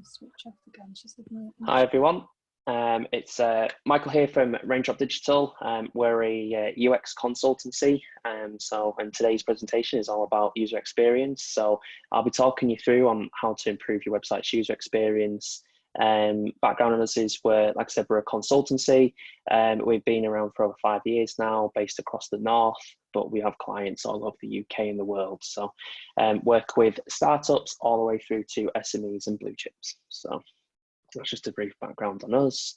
Switch off again. She said no. Hi everyone, it's Michael here from Raindrop Digital. We're a UX consultancy, and today's presentation is all about user experience. So I'll be talking you through on how to improve your website's user experience. Background on us is like I said, we're a consultancy. We've been around for over 5 years now, based across the north, but we have clients all over the UK and the world. So work with startups all the way through to SMEs and blue chips. So that's just a brief background on us.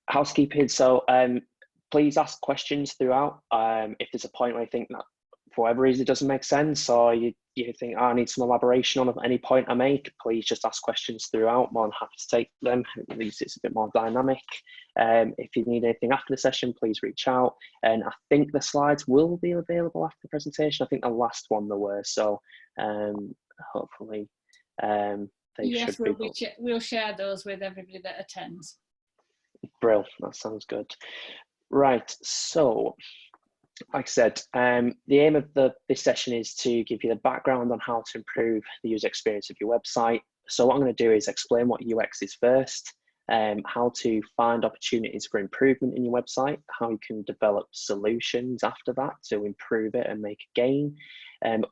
Housekeeping, so please ask questions throughout. If there's a point where you think that for whatever reason it doesn't make sense, or you think, oh, I need some elaboration on any point I make, please just ask questions throughout. More than happy to take them. At least it's a bit more dynamic. If you need anything after the session, please reach out. And I think the slides will be available after the presentation. I think the last one there were, so hopefully yes, we'll share those with everybody that attends. Brill, that sounds good. Right, so like I said, the aim of this session is to give you the background on how to improve the user experience of your website. So what I'm going to do is explain what UX is first, how to find opportunities for improvement in your website, how you can develop solutions after that to improve it and make a gain,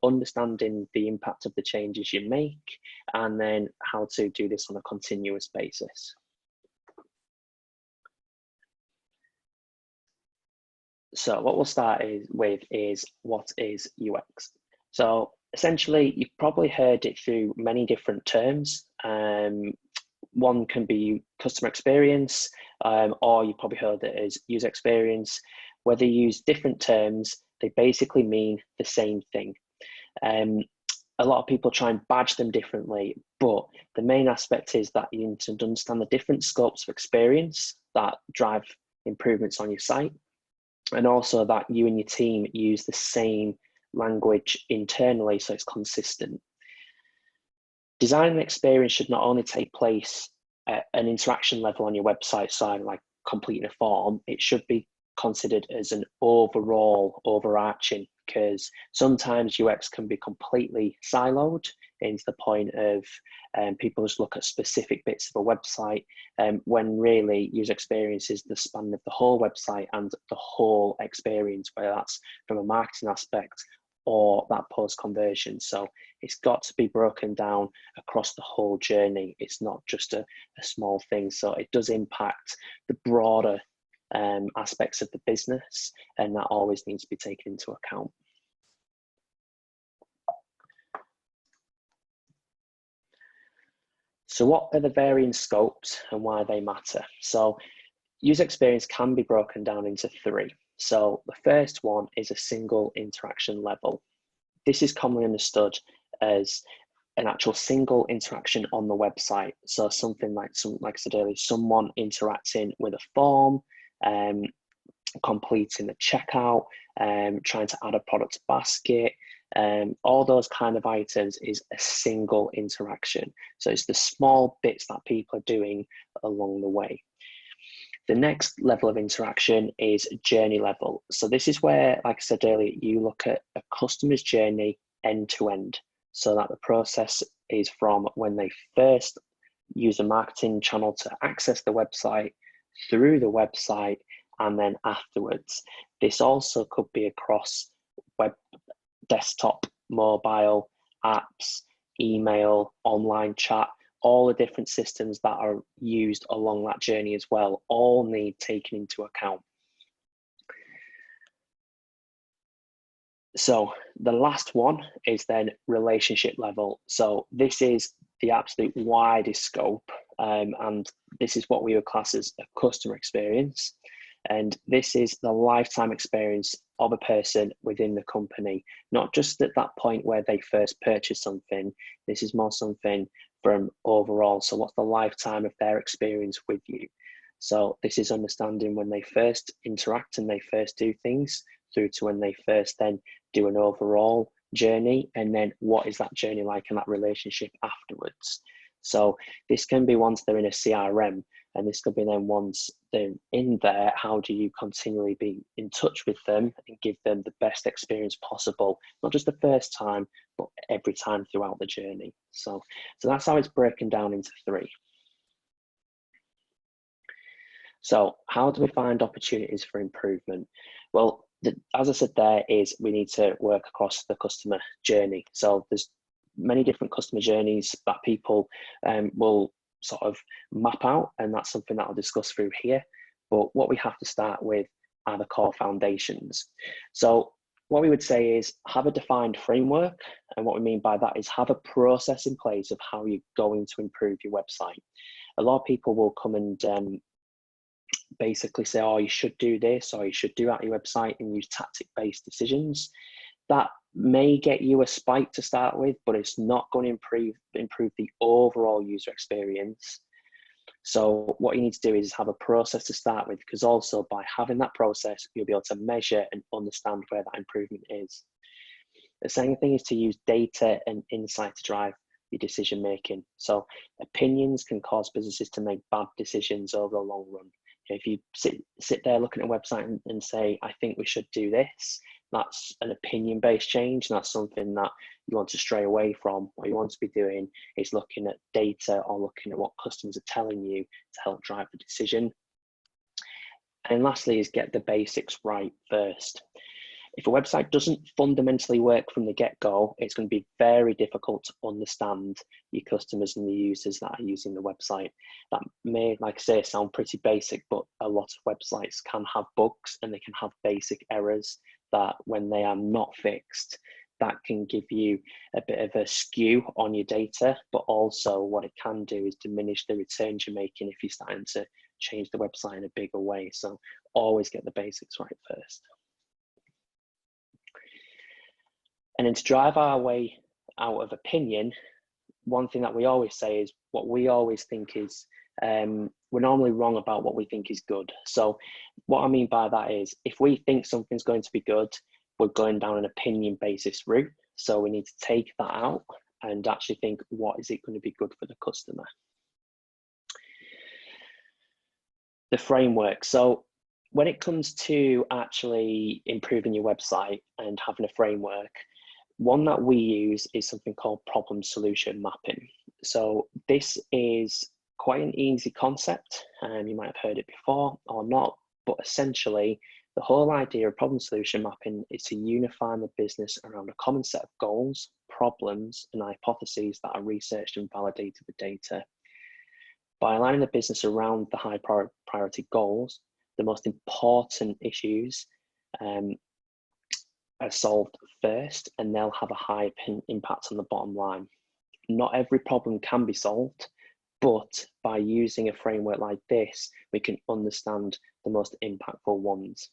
understanding the impact of the changes you make, and then how to do this on a continuous basis. So what we'll start with is what is UX. So essentially, you've probably heard it through many different terms. One can be customer experience, or you probably heard it as user experience. Whether you use different terms, they basically mean the same thing. A lot of people try and badge them differently, but the main aspect is that you need to understand the different scopes of experience that drive improvements on your site, and also that you and your team use the same language internally so it's consistent. Design and experience should not only take place at an interaction level on your website side, like completing a form, it should be considered as an overall overarching, because sometimes UX can be completely siloed into the point of people just look at specific bits of a website, when really user experience is the span of the whole website and the whole experience, whether that's from a marketing aspect or that post conversion. So it's got to be broken down across the whole journey. It's not just a small thing. So it does impact the broader aspects of the business, and that always needs to be taken into account. So what are the varying scopes and why they matter? So user experience can be broken down into three. So the first one is a single interaction level. This is commonly understood as an actual single interaction on the website. So something like I said earlier, someone interacting with a form, completing the checkout, trying to add a product basket, all those kind of items is a single interaction. So it's the small bits that people are doing along the way. The next level of interaction is journey level. So this is where, like I said earlier, you look at a customer's journey end to end, so that the process is from when they first use a marketing channel to access the website, through the website, and then afterwards. This also could be across web, desktop, mobile, apps, email, online chat. All the different systems that are used along that journey as well, all need taken into account. So the last one is then relationship level. So this is the absolute widest scope, and this is what we would class as a customer experience. And this is the lifetime experience of a person within the company, not just at that point where they first purchase something. This is more something from overall. So what's the lifetime of their experience with you? So this is understanding when they first interact and they first do things, through to when they first then do an overall journey, and then what is that journey like and that relationship afterwards. So this can be once they're in a CRM, and this could be then once they're in there, how do you continually be in touch with them and give them the best experience possible, not just the first time, but every time throughout the journey. So that's how it's broken down into 3. So how do we find opportunities for improvement? Well, as I said, there is we need to work across the customer journey. So there's many different customer journeys that people will sort of map out, and that's something that I'll discuss through here. But what we have to start with are the core foundations. So what we would say is have a defined framework, and what we mean by that is have a process in place of how you're going to improve your website. A lot of people will come and basically say, oh, you should do this, or you should do at your website, and use tactic-based decisions. That may get you a spike to start with, but it's not going to improve the overall user experience. So what you need to do is have a process to start with, because also by having that process, you'll be able to measure and understand where that improvement is. The second thing is to use data and insight to drive your decision making. So opinions can cause businesses to make bad decisions over the long run. If you sit there looking at a website and say, I think we should do this, that's an opinion-based change, and that's something that you want to stray away from. What you want to be doing is looking at data or looking at what customers are telling you to help drive the decision. And lastly is get the basics right first. If a website doesn't fundamentally work from the get-go, it's going to be very difficult to understand your customers and the users that are using the website. That may, like I say, sound pretty basic, but a lot of websites can have bugs and they can have basic errors that when they are not fixed, that can give you a bit of a skew on your data, but also what it can do is diminish the returns you're making if you're starting to change the website in a bigger way. So always get the basics right first. And then to drive our way out of opinion, one thing that we always say is what we always think is, we're normally wrong about what we think is good. So what I mean by that is if we think something's going to be good, we're going down an opinion basis route. So we need to take that out and actually think, what is it going to be good for the customer? The framework. So when it comes to actually improving your website and having a framework, one that we use is something called problem solution mapping. So this is quite an easy concept, and you might have heard it before or not, but essentially the whole idea of problem solution mapping is to unify the business around a common set of goals, problems, and hypotheses that are researched and validated with data. By aligning the business around the high priority goals, the most important issues are solved first, and they'll have a high impact on the bottom line. Not every problem can be solved, but by using a framework like this, we can understand the most impactful ones.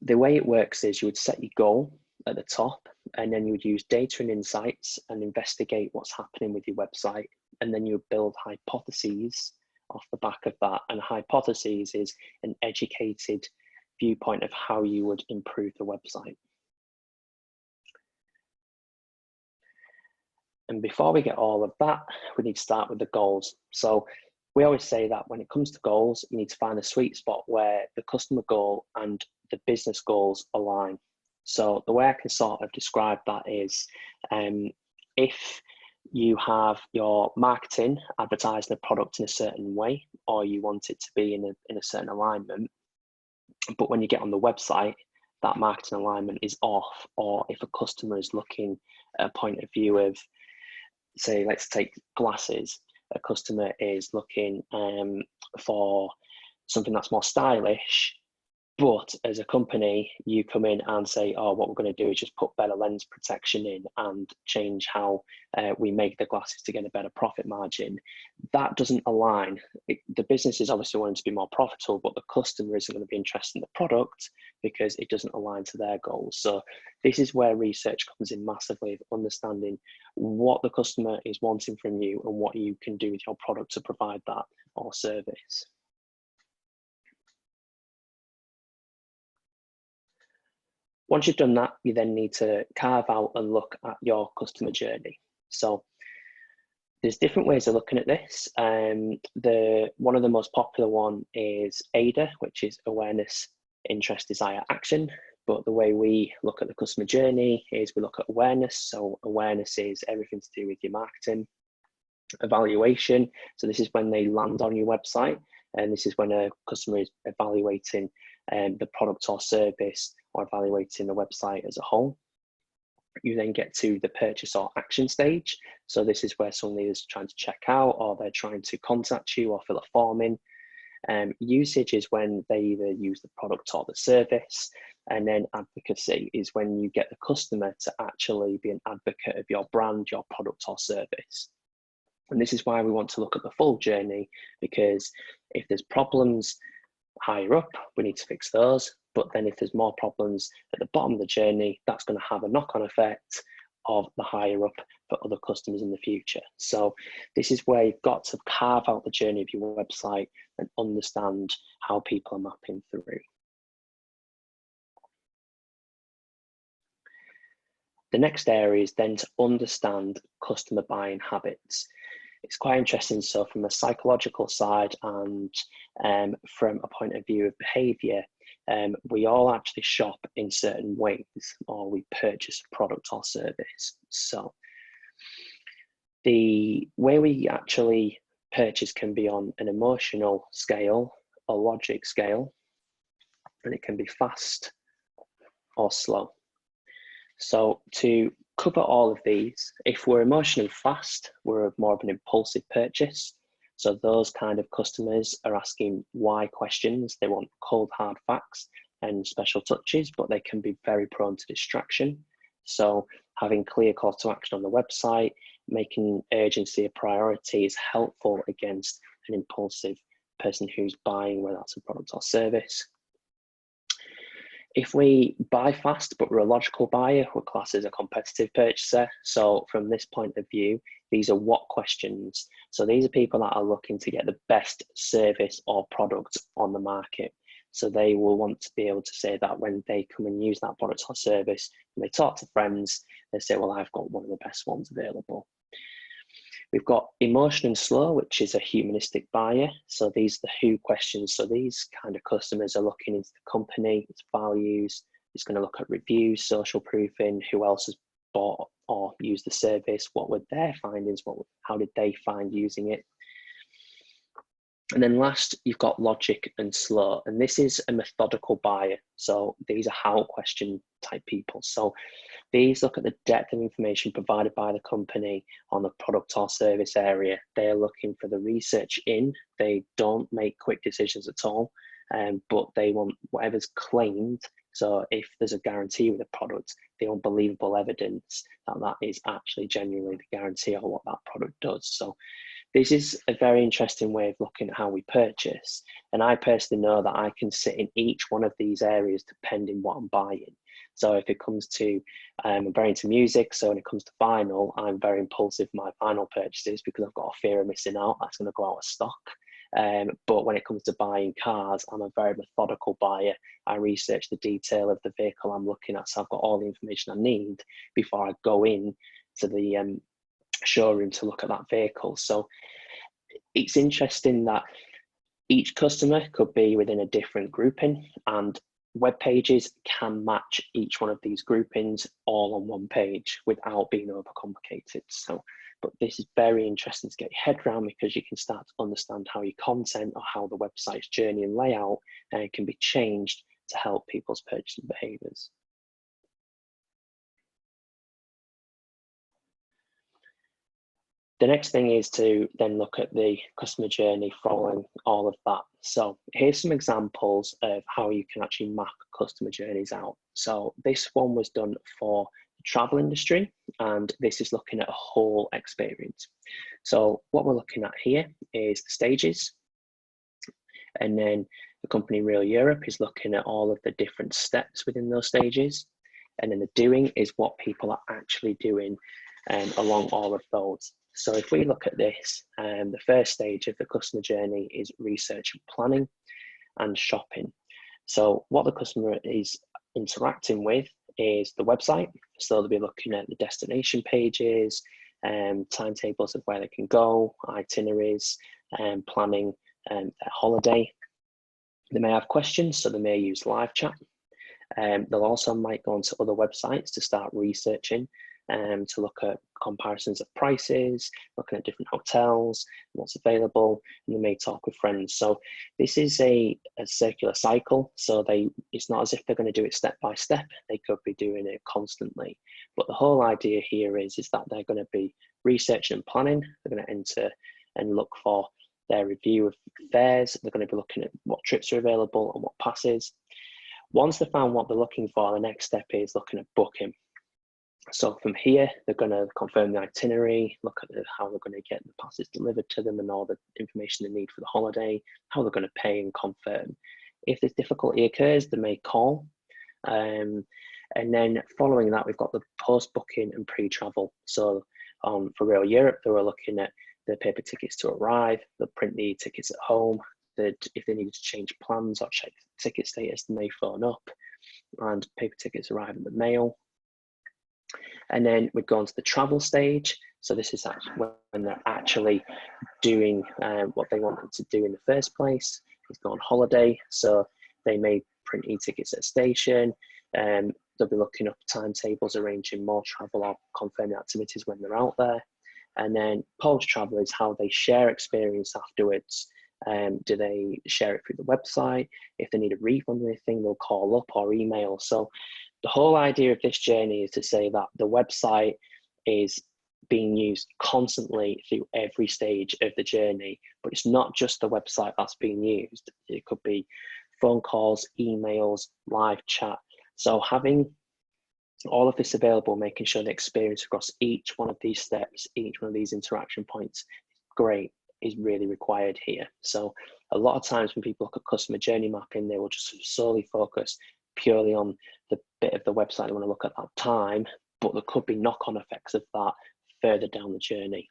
The way it works is you would set your goal at the top, and then you would use data and insights and investigate what's happening with your website, and then you would build hypotheses off the back of that. And hypotheses is an educated viewpoint of how you would improve the website. And before we get all of that, we need to start with the goals. So we always say that when it comes to goals, you need to find a sweet spot where the customer goal and the business goals align. So the way I can sort of describe that is, if you have your marketing advertising a product in a certain way, or you want it to be in a certain alignment, but when you get on the website, that marketing alignment is off, or if a customer is looking at a point of view of, say, let's take glasses, a customer is looking for something that's more stylish, but as a company, you come in and say, oh, what we're going to do is just put better lens protection in and change how we make the glasses to get a better profit margin. That doesn't align. The business is obviously wanting to be more profitable, but the customer isn't going to be interested in the product because it doesn't align to their goals. So this is where research comes in massively, of understanding what the customer is wanting from you and what you can do with your product to provide that or service. Once you've done that, you then need to carve out and look at your customer journey. So There's different ways of looking at this. One of the most popular one is AIDA, which is awareness, interest, desire, action. But the way we look at the customer journey is we look at awareness. So awareness is everything to do with your marketing. Evaluation, so this is when they land on your website, and this is when a customer is evaluating the product or service, or evaluating the website as a whole. You then get to the purchase or action stage. So this is where somebody is trying to check out, or they're trying to contact you or fill a form in. Usage is when they either use the product or the service. And then advocacy is when you get the customer to actually be an advocate of your brand, your product or service. And this is why we want to look at the full journey, because if there's problems higher up, we need to fix those. But then if there's more problems at the bottom of the journey, that's going to have a knock-on effect of the higher up for other customers in the future. So this is where you've got to carve out the journey of your website and understand how people are mapping through. The next area is then to understand customer buying habits. It's quite interesting. So from a psychological side and from a point of view of behaviour, we all actually shop in certain ways, or we purchase a product or service. So the way we actually purchase can be on an emotional scale, a logic scale, and it can be fast or slow. So to cover all of these, if we're emotionally fast, we're more of an impulsive purchase. So those kind of customers are asking why questions. They want cold, hard facts and special touches, but they can be very prone to distraction. So having clear call to action on the website, making urgency a priority is helpful against an impulsive person who's buying, whether that's a product or service. If we buy fast, but we're a logical buyer, we're classed as a competitive purchaser. So from this point of view, these are what questions. So these are people that are looking to get the best service or product on the market. So they will want to be able to say that when they come and use that product or service, and they talk to friends, they say, well, I've got one of the best ones available. We've got emotion and slow, which is a humanistic buyer. So these are the who questions. So these kind of customers are looking into the company, its values. It's going to look at reviews, social proofing, who else has bought or used the service, what were their findings, how did they find using it. And then last, you've got logic and slow, and this is a methodical buyer. So these are how question type people. So these look at the depth of information provided by the company on the product or service area. They're looking for the research in. They don't make quick decisions at all, but they want whatever's claimed. So if there's a guarantee with a product, they want believable evidence that that is actually genuinely the guarantee of what that product does. So this is a very interesting way of looking at how we purchase. And I personally know that I can sit in each one of these areas depending what I'm buying. So if it comes to, I'm very into music, so when it comes to vinyl, I'm very impulsive with my vinyl purchases because I've got a fear of missing out. That's going to go out of stock. But when it comes to buying cars, I'm a very methodical buyer. I research the detail of the vehicle I'm looking at, so I've got all the information I need before I go in to the showroom to look at that vehicle. So it's interesting that each customer could be within a different grouping, and web pages can match each one of these groupings all on one page without being overcomplicated. So, but this is very interesting to get your head around, because you can start to understand how your content or how the website's journey and layout can be changed to help people's purchasing behaviors. The next thing is to then look at the customer journey following all of that. So here's some examples of how you can actually map customer journeys out. So this one was done for the travel industry, and this is looking at a whole experience. So what we're looking at here is the stages, and then the company Real Europe is looking at all of the different steps within those stages, and then the doing is what people are actually doing along all of those. So if we look at this, the first stage of the customer journey is research and planning and shopping. So what the customer is interacting with is the website. So they'll be looking at the destination pages, timetables of where they can go, itineraries, planning their holiday. They may have questions, so they may use live chat. They'll also might go onto other websites to start researching, to look at comparisons of prices, looking at different hotels, what's available, and they may talk with friends. So this is a circular cycle. So it's not as if they're going to do it step by step. They could be doing it constantly. But the whole idea here is that they're going to be researching and planning. They're going to enter and look for their review of fares. They're going to be looking at what trips are available and what passes. Once they've found what they're looking for, the next step is looking at booking. So from here, they're going to confirm the itinerary, look at how they're going to get the passes delivered to them and all the information they need for the holiday, how they're going to pay and confirm. If this difficulty occurs, they may call. And then following that, we've got the post-booking and pre-travel. So for Rail Europe, they were looking at the paper tickets to arrive, they'll print the tickets at home. If they needed to change plans or check ticket status, they may phone up and paper tickets arrive in the mail. And then we'd go on to the travel stage. So this is actually when they're actually doing what they wanted to do in the first place, is go on holiday. So they may print e-tickets at a station. They'll be looking up timetables, arranging more travel or confirming activities when they're out there. And then post-travel is how they share experience afterwards. Do they share it through the website? If they need a refund or anything, they'll call up or email. So the whole idea of this journey is to say that the website is being used constantly through every stage of the journey, but it's not just the website that's being used. It could be phone calls, emails, live chat. So having all of this available, making sure the experience across each one of these steps, each one of these interaction points, great, is really required here. So a lot of times when people look at customer journey mapping, they will just solely focus purely on the bit of the website they want to look at that time, but there could be knock-on effects of that further down the journey.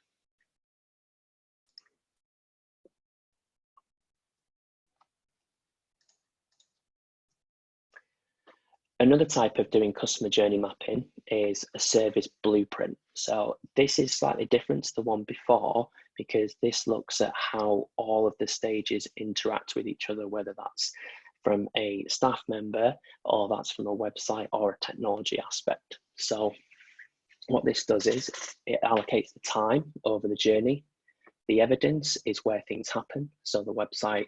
Another type of doing customer journey mapping is a service blueprint. So this is slightly different to the one before, because this looks at how all of the stages interact with each other, whether that's from a staff member or that's from a website or a technology aspect. So what this does is it allocates the time over the journey. The evidence is where things happen. So the website,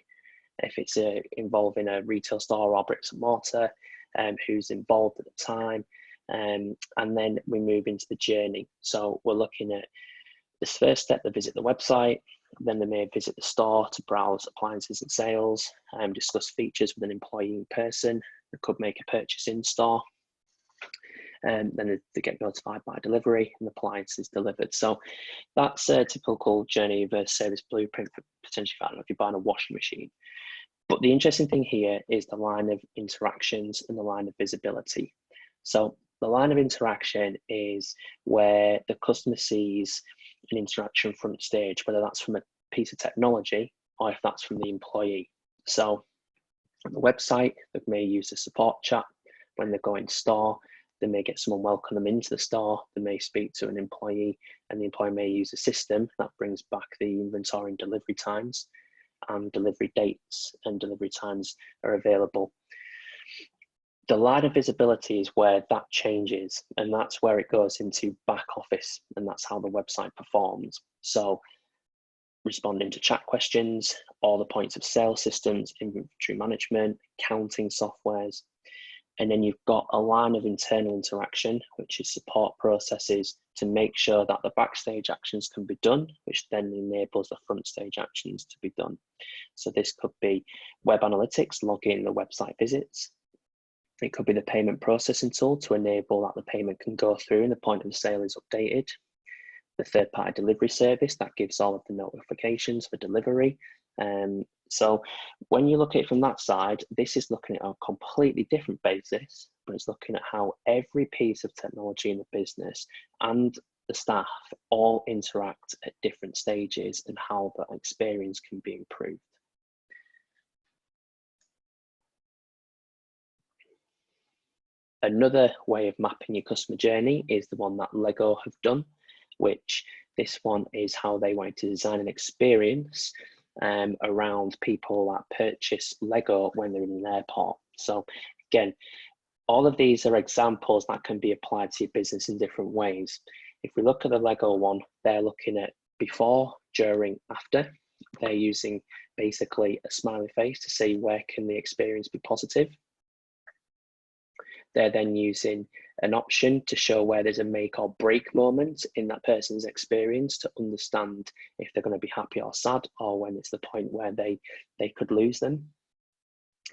if it's involving a retail store or bricks and mortar, who's involved at the time, and then we move into the journey. So we're looking at this first step, they visit the website, then they may visit the store to browse appliances and sales, discuss features with an employee in person. They could make a purchase in store, and then they get notified by delivery and the appliance is delivered. So that's a typical journey of a service blueprint for potentially, I don't know, if you're buying a washing machine. But the interesting thing here is the line of interactions and the line of visibility. So the line of interaction is where the customer sees an interaction front stage, whether that's from a piece of technology or if that's from the employee. So on the website, they may use a support chat. When they go in store, they may get someone welcome them into the store. They may speak to an employee, and the employee may use a system that brings back the inventory and delivery times, and delivery dates and delivery times are available. The line of visibility is where that changes, and that's where it goes into back office, and that's how the website performs. So responding to chat questions, all the points of sale systems, inventory management, counting softwares. And then you've got a line of internal interaction, which is support processes to make sure that the backstage actions can be done, which then enables the front stage actions to be done. So this could be web analytics, logging the website visits. It could be the payment processing tool to enable that the payment can go through and the point of sale is updated. The third-party delivery service that gives all of the notifications for delivery. So when you look at it from that side, this is looking at a completely different basis, but it's looking at how every piece of technology in the business and the staff all interact at different stages and how that experience can be improved. Another way of mapping your customer journey is the one that Lego have done. which this one is how they wanted to design an experience around people that purchase Lego when they're in an airport. So again, all of these are examples that can be applied to your business in different ways. If we look at the Lego one, they're looking at before, during, after. They're using basically a smiley face to see where can the experience be positive. They're then using an option to show where there's a make or break moment in that person's experience to understand if they're going to be happy or sad, or when it's the point where they could lose them.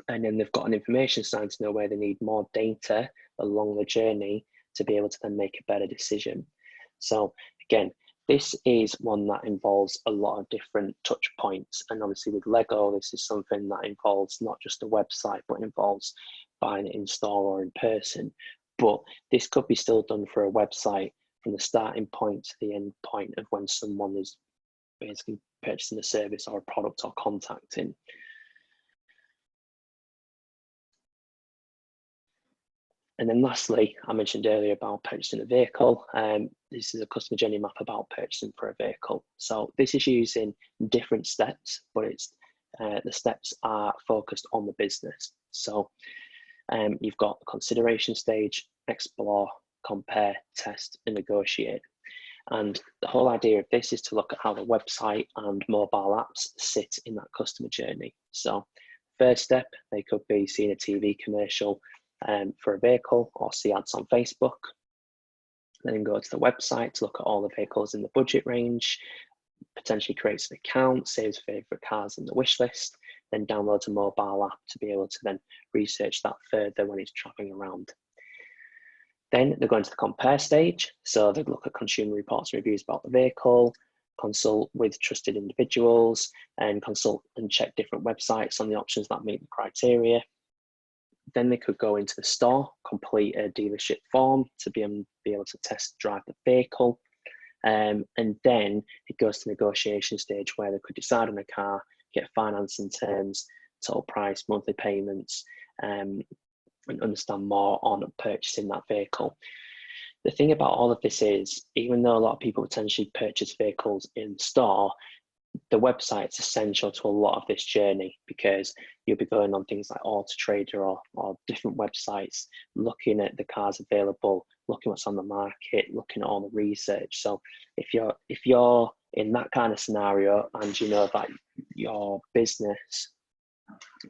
And then they've got an information sign to know where they need more data along the journey to be able to then make a better decision. So again, this is one that involves a lot of different touch points. And obviously with Lego, this is something that involves not just a website, but involves buying it in store or in person. But this could be still done for a website from the starting point to the end point of when someone is basically purchasing a service or a product or contacting. And then lastly, I mentioned earlier about purchasing a vehicle. This is a customer journey map about purchasing for a vehicle. So this is using different steps, but it's the steps are focused on the business. So you've got the consideration stage, explore, compare, test, and negotiate. And the whole idea of this is to look at how the website and mobile apps sit in that customer journey. So first step, they could be seeing a TV commercial for a vehicle or see ads on Facebook. Then go to the website to look at all the vehicles in the budget range, potentially creates an account, saves favorite cars in the wish list, then downloads a mobile app to be able to then research that further when it's traveling around. Then they're going to the compare stage. So they look at consumer reports and reviews about the vehicle, consult with trusted individuals, and consult and check different websites on the options that meet the criteria. Then they could go into the store, complete a dealership form to be able to test drive the vehicle. And then it goes to negotiation stage where they could decide on a car, get financing terms, total price, monthly payments, and understand more on purchasing that vehicle. The thing about all of this is, even though a lot of people potentially purchase vehicles in store, the website's essential to a lot of this journey, because you'll be going on things like Autotrader or different websites, looking at the cars available, looking what's on the market, looking at all the research. So if you're in that kind of scenario and you know that your business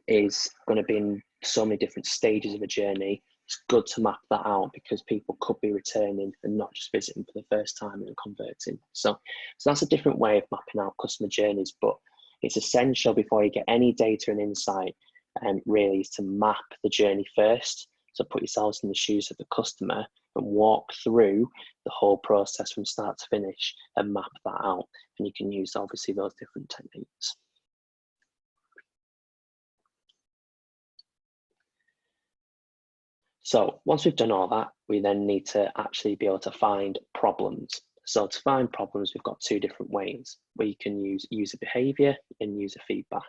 is going to be in so many different stages of a journey, it's good to map that out, because people could be returning and not just visiting for the first time and converting. So that's a different way of mapping out customer journeys, but it's essential before you get any data and insight, really, is to map the journey first. So put yourselves in the shoes of the customer and walk through the whole process from start to finish and map that out. And you can use obviously those different techniques. So once we've done all that, we then need to actually be able to find problems. So to find problems, we've got two different ways where you can use user behavior and user feedback.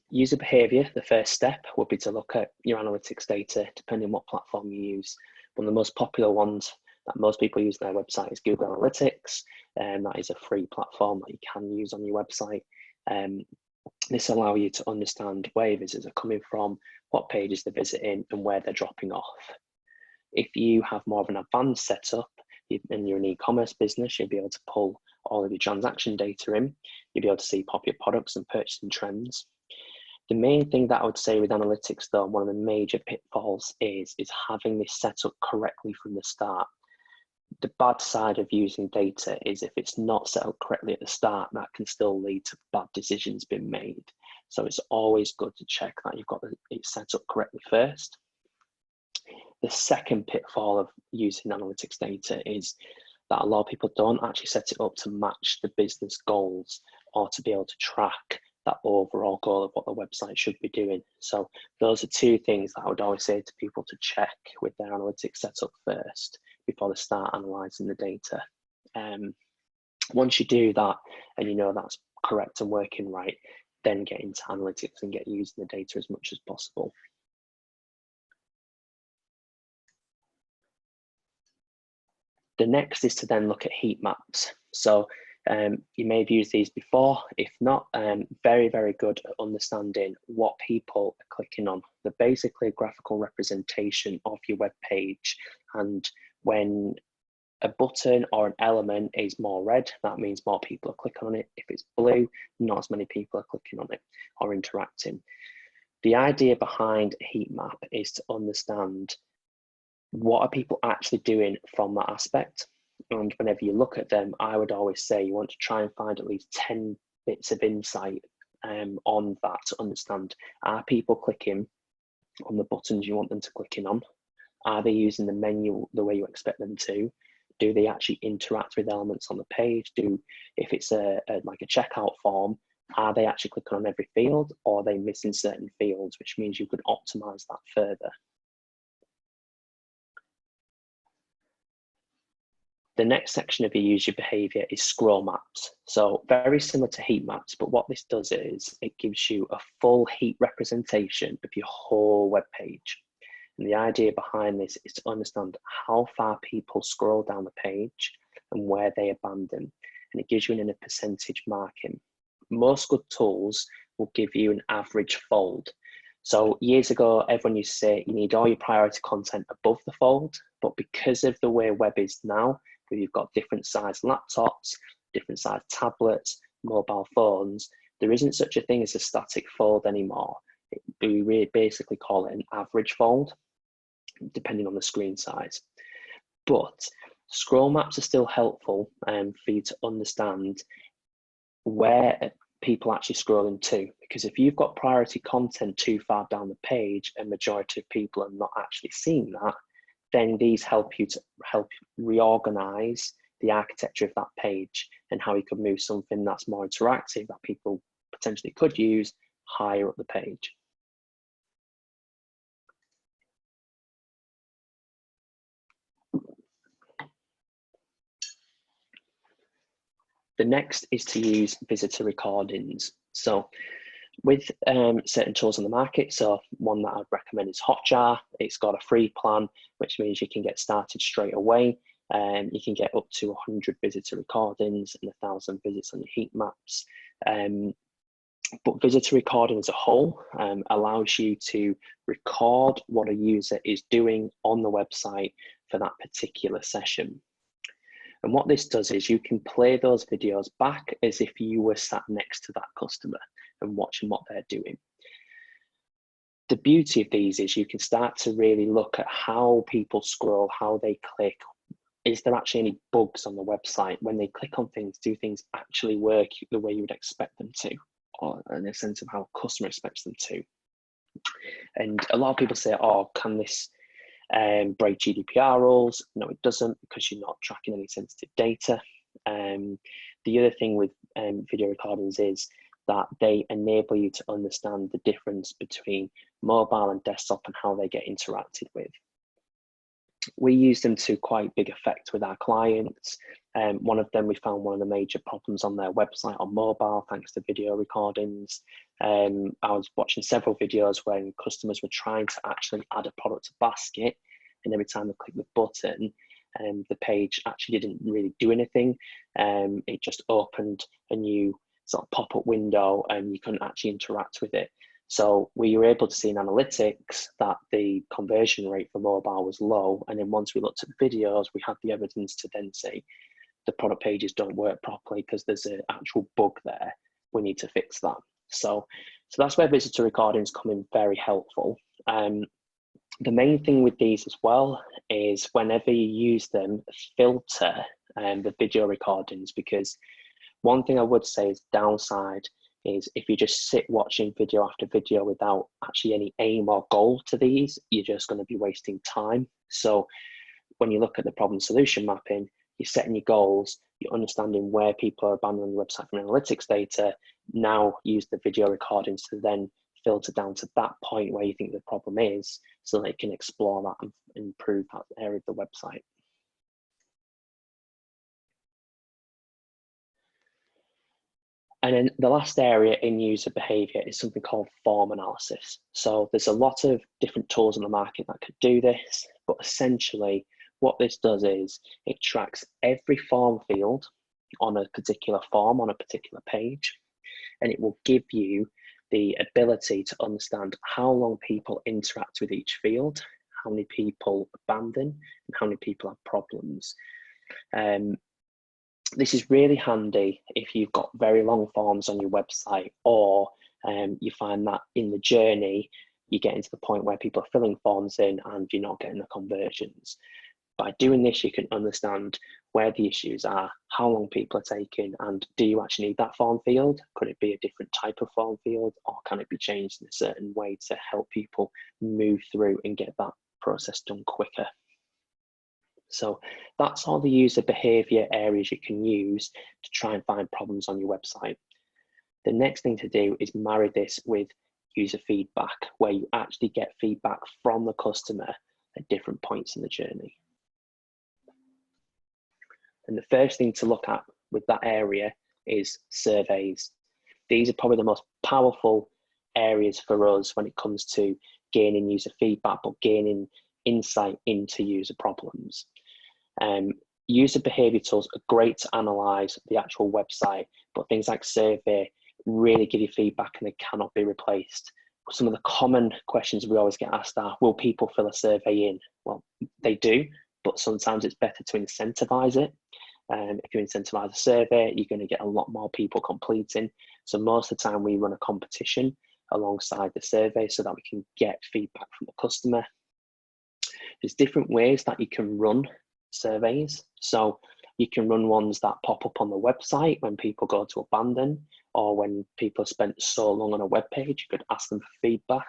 User behavior, the first step would be to look at your analytics data, depending on what platform you use. One of the most popular ones that most people use on their website is Google Analytics, and that is a free platform that you can use on your website. This allows you to understand where your visitors are coming from, what pages they're visiting, and where they're dropping off. If you have more of an advanced setup and you're an e-commerce business, you'll be able to pull all of your transaction data in. You'll be able to see popular products and purchasing trends. The main thing that I would say with analytics, though, one of the major pitfalls is having this set up correctly from the start. The bad side of using data is if it's not set up correctly at the start, that can still lead to bad decisions being made. So it's always good to check that you've got it set up correctly first. The second pitfall of using analytics data is that a lot of people don't actually set it up to match the business goals or to be able to track that overall goal of what the website should be doing. So those are two things that I would always say to people to check with their analytics setup first before they start analysing the data. Once you do that and you know that's correct and working right, then get into analytics and get using the data as much as possible. The next is to then look at heat maps. So you may have used these before. If not, very, very good at understanding what people are clicking on. They're basically a graphical representation of your web page. And when a button or an element is more red, that means more people are clicking on it. If it's blue, not as many people are clicking on it or interacting. The idea behind a heat map is to understand what are people actually doing from that aspect. And whenever you look at them, I would always say you want to try and find at least 10 bits of insight on that to understand, are people clicking on the buttons you want them to click in on? Are they using the menu the way you expect them to? Do they actually interact with elements on the page? If it's like a checkout form, are they actually clicking on every field, or are they missing certain fields, which means you could optimize that further. The next section of your user behavior is scroll maps. So very similar to heat maps, but what this does is it gives you a full heat representation of your whole web page. And the idea behind this is to understand how far people scroll down the page and where they abandon. And it gives you a percentage marking. Most good tools will give you an average fold. So years ago, everyone used to say you need all your priority content above the fold, but because of the way web is now, where you've got different size laptops, different size tablets, mobile phones, there isn't such a thing as a static fold anymore. We basically call it an average fold, depending on the screen size. But scroll maps are still helpful for you to understand where people actually scrolling to, because if you've got priority content too far down the page and majority of people are not actually seeing that, then these help you to reorganize the architecture of that page and how you could move something that's more interactive that people potentially could use higher up the page. The next is to use visitor recordings. So with certain tools on the market, so one that I'd recommend is Hotjar. It's got a free plan, which means you can get started straight away. You can get up to 100 visitor recordings and 1,000 visits on your heat maps. But visitor recording as a whole allows you to record what a user is doing on the website for that particular session. And what this does is you can play those videos back as if you were sat next to that customer and watching what they're doing. The beauty of these is you can start to really look at how people scroll, how they click. Is there actually any bugs on the website? When they click on things, do things actually work the way you would expect them to, or in a sense of how a customer expects them to? And a lot of people say, oh, can this break GDPR rules? No, it doesn't, because you're not tracking any sensitive data. The other thing with video recordings is that they enable you to understand the difference between mobile and desktop and how they get interacted with. We use them to quite big effect with our clients. One of them, we found one of the major problems on their website on mobile, thanks to video recordings. I was watching several videos when customers were trying to actually add a product to basket, and every time they click the button, the page actually didn't really do anything. It just opened a new sort of pop-up window and you couldn't actually interact with it. So we were able to see in analytics that the conversion rate for mobile was low. And then once we looked at the videos, we had the evidence to then say the product pages don't work properly because there's an actual bug there. We need to fix that. So that's where visitor recordings come in very helpful. The main thing with these as well is whenever you use them, filter the video recordings, because one thing I would say is downside is if you just sit watching video after video without actually any aim or goal to these, you're just going to be wasting time. So when you look at the problem solution mapping, you're setting your goals, you're understanding where people are abandoning the website from analytics data. Now use the video recordings to then filter down to that point where you think the problem is, so that you can explore that and improve that area of the website. And then the last area in user behavior is something called form analysis. So there's a lot of different tools on the market that could do this, but essentially what this does is it tracks every form field on a particular form on a particular page, and it will give you the ability to understand how long people interact with each field, how many people abandon, and how many people have problems. This is really handy if you've got very long forms on your website, or you find that in the journey you're getting to the point where people are filling forms in and you're not getting the conversions. By doing this, you can understand where the issues are, how long people are taking, and do you actually need that form field? Could it be a different type of form field, or can it be changed in a certain way to help people move through and get that process done quicker? So that's all the user behavior areas you can use to try and find problems on your website. The next thing to do is marry this with user feedback, where you actually get feedback from the customer at different points in the journey. And the first thing to look at with that area is surveys. These are probably the most powerful areas for us when it comes to gaining user feedback, but gaining insight into user problems. User behavior tools are great to analyze the actual website, but things like survey really give you feedback and they cannot be replaced. Some of the common questions we always get asked are, will people fill a survey in? Well, they do, but sometimes it's better to incentivize it. If you incentivize a survey, you're going to get a lot more people completing. So most of the time we run a competition alongside the survey so that we can get feedback from the customer. There's different ways that you can run surveys. So you can run ones that pop up on the website when people go to abandon, or when people have spent so long on a web page, you could ask them for feedback.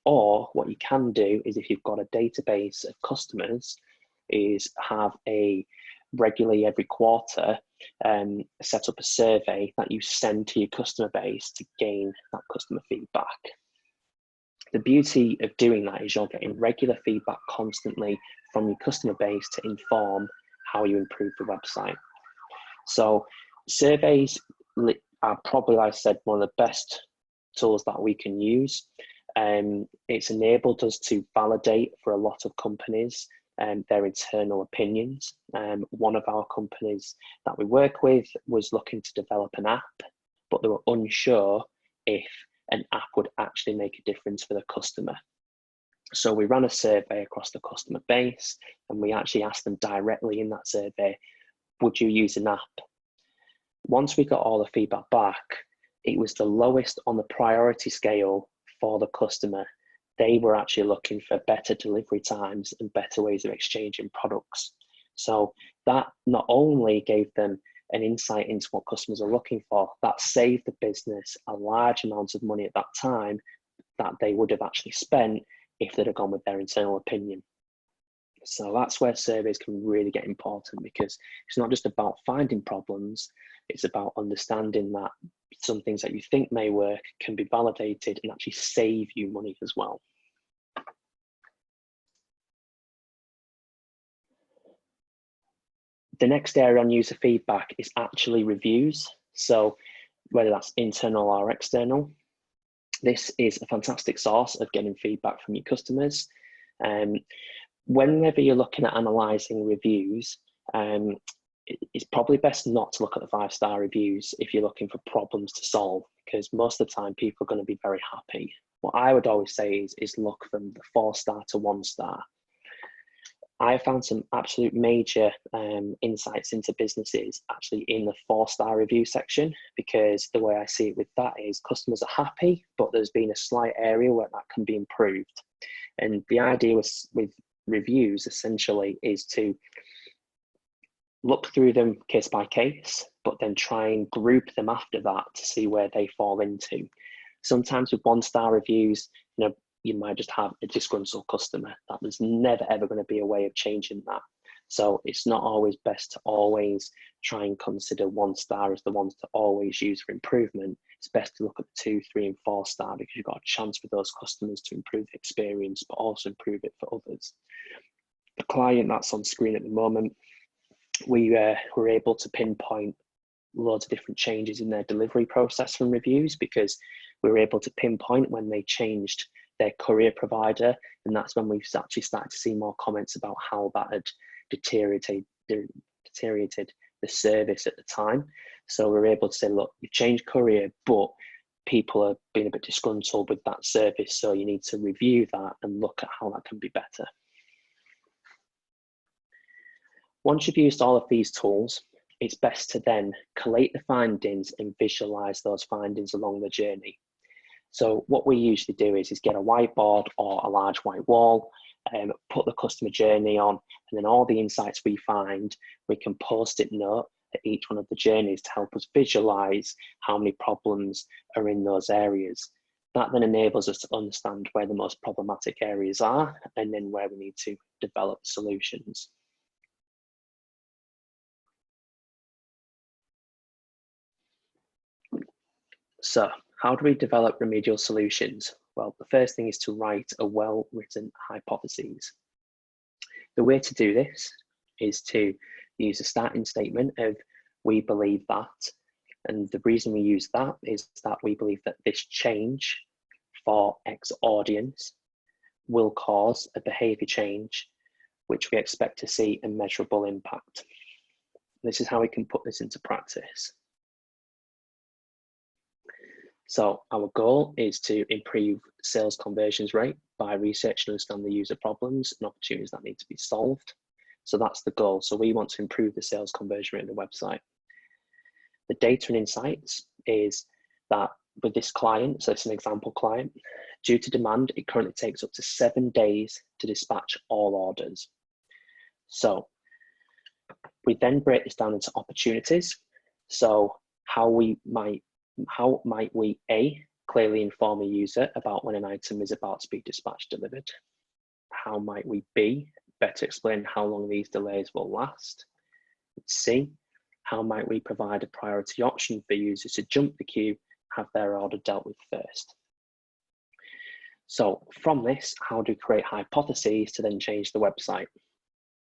Or what you can do is, if you've got a database of customers, is have a regularly every quarter set up a survey that you send to your customer base to gain that customer feedback. The beauty of doing that is you're getting regular feedback constantly from your customer base to inform how you improve the website. So surveys are probably, like I said, one of the best tools that we can use. It's enabled us to validate for a lot of companies their internal opinions. One of our companies that we work with was looking to develop an app, but they were unsure if an app would actually make a difference for the customer. So we ran a survey across the customer base, and we actually asked them directly in that survey, would you use an app? Once we got all the feedback back, it was the lowest on the priority scale for the customer. They were actually looking for better delivery times and better ways of exchanging products. So that not only gave them an insight into what customers are looking for, that saved the business a large amount of money at that time that they would have actually spent if they'd have gone with their internal opinion. So that's where surveys can really get important, because it's not just about finding problems, it's about understanding that some things that you think may work can be validated and actually save you money as well. The next area on user feedback is actually reviews. So whether that's internal or external, this is a fantastic source of getting feedback from your customers. Whenever you're looking at analysing reviews, it's probably best not to look at the 5-star reviews if you're looking for problems to solve, because most of the time people are going to be very happy. What I would always say is look from the 4-star to 1-star. I found some absolute major insights into businesses actually in the 4-star review section, because the way I see it with that is customers are happy, but there's been a slight area where that can be improved. And the idea with reviews essentially is to look through them case by case, but then try and group them after that to see where they fall into. Sometimes with 1-star reviews, you might just have a disgruntled customer. That there's never ever going to be a way of changing that. So it's not always best to always try and consider 1-star as the ones to always use for improvement. It's best to look at 2, 3, and 4-star, because you've got a chance for those customers to improve the experience, but also improve it for others. The client that's on screen at the moment, we were able to pinpoint loads of different changes in their delivery process from reviews, because we were able to pinpoint when they changed their courier provider, and that's when we've actually started to see more comments about how that had deteriorated the service at the time. So we're able to say, look, you've changed courier, but people are being a bit disgruntled with that service, so you need to review that and look at how that can be better. Once you've used all of these tools, it's best to then collate the findings and visualize those findings along the journey. So what we usually do is get a whiteboard or a large white wall, put the customer journey on, and then all the insights we find, we can post-it note at each one of the journeys to help us visualize how many problems are in those areas. That then enables us to understand where the most problematic areas are and then where we need to develop solutions. So how do we develop remedial solutions? Well, the first thing is to write a well-written hypothesis. The way to do this is to use a starting statement of we believe that, and the reason we use that is that we believe that this change for X audience will cause a behavior change which we expect to see a measurable impact. This is how we can put this into practice. So our goal is to improve sales conversions rate by researching and understanding the user problems and opportunities that need to be solved. So that's the goal. So we want to improve the sales conversion rate of the website. The data and insights is that with this client, so it's an example client, due to demand, it currently takes up to 7 days to dispatch all orders. So we then break this down into opportunities. So how might we A, clearly inform a user about when an item is about to be dispatched delivered? How might we B, better explain how long these delays will last? C, how might we provide a priority option for users to jump the queue, have their order dealt with first? So from this, how do we create hypotheses to then change the website?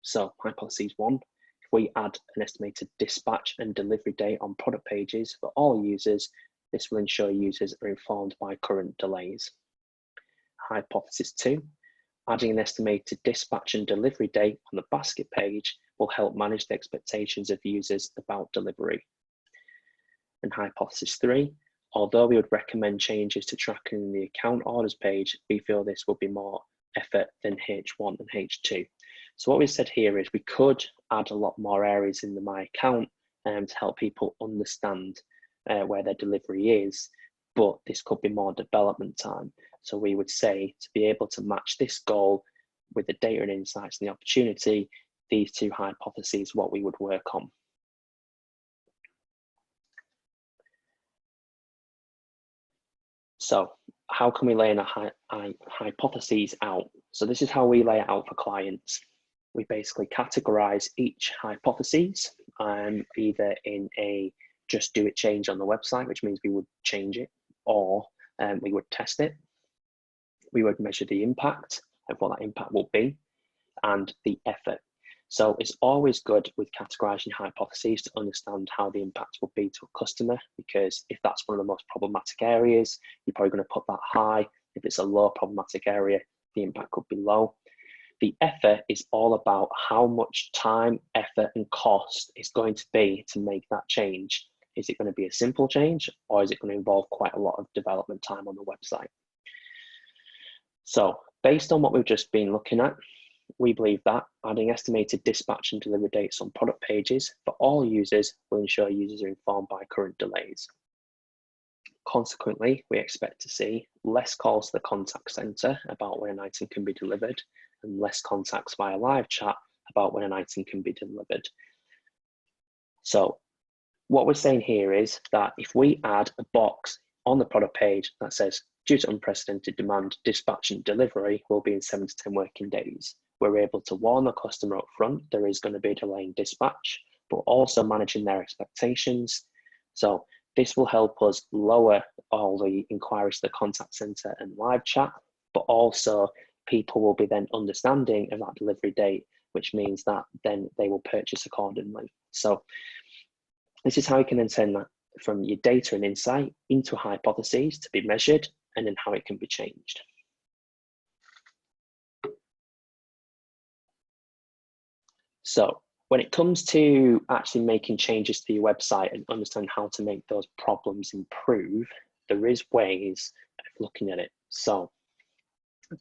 So hypothesis 1, if we add an estimated dispatch and delivery date on product pages for all users, this will ensure users are informed by current delays. Hypothesis 2, adding an estimated dispatch and delivery date on the basket page will help manage the expectations of users about delivery. And hypothesis 3, although we would recommend changes to tracking the account orders page, we feel this will be more effort than H1 and H2. So what we said here is we could add a lot more areas in the My Account to help people understand where their delivery is, but this could be more development time. So we would say to be able to match this goal with the data and insights and the opportunity, these two hypotheses, what we would work on. So how can we lay a hypotheses out? So this is how we lay it out for clients. We basically categorize each hypothesis either in a just do it change on the website, which means we would change it, or we would test it. We would measure the impact of what that impact will be and the effort. So it's always good with categorizing hypotheses to understand how the impact will be to a customer, because if that's one of the most problematic areas, you're probably going to put that high. If it's a low problematic area, the impact could be low. The effort is all about how much time, effort, and cost is going to be to make that change. Is it going to be a simple change, or is it going to involve quite a lot of development time on the website? So based on what we've just been looking at, we believe that adding estimated dispatch and delivery dates on product pages for all users will ensure users are informed by current delays. Consequently, we expect to see less calls to the contact center about when an item can be delivered and less contacts via live chat about when an item can be delivered. So what we're saying here is that if we add a box on the product page that says, due to unprecedented demand, dispatch and delivery will be in 7 to 10 working days, we're able to warn the customer up front there is going to be a delay in dispatch, but also managing their expectations. So this will help us lower all the inquiries to the contact center and live chat, but also people will be then understanding of that delivery date, which means that then they will purchase accordingly. So this is how you can then turn that from your data and insight into a hypothesis to be measured, and then how it can be changed. So when it comes to actually making changes to your website and understand how to make those problems improve, there is ways of looking at it. So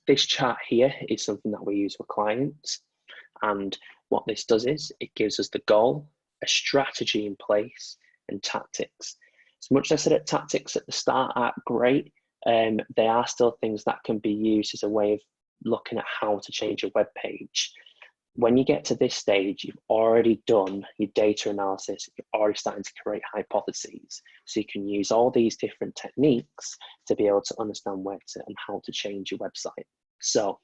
this chart here is something that we use for clients. And what this does is it gives us the goal, a strategy in place, and tactics. As much as I said tactics at the start aren't great, they are still things that can be used as a way of looking at how to change your web page. When you get to this stage, you've already done your data analysis, you're already starting to create hypotheses. So you can use all these different techniques to be able to understand where to and how to change your website. So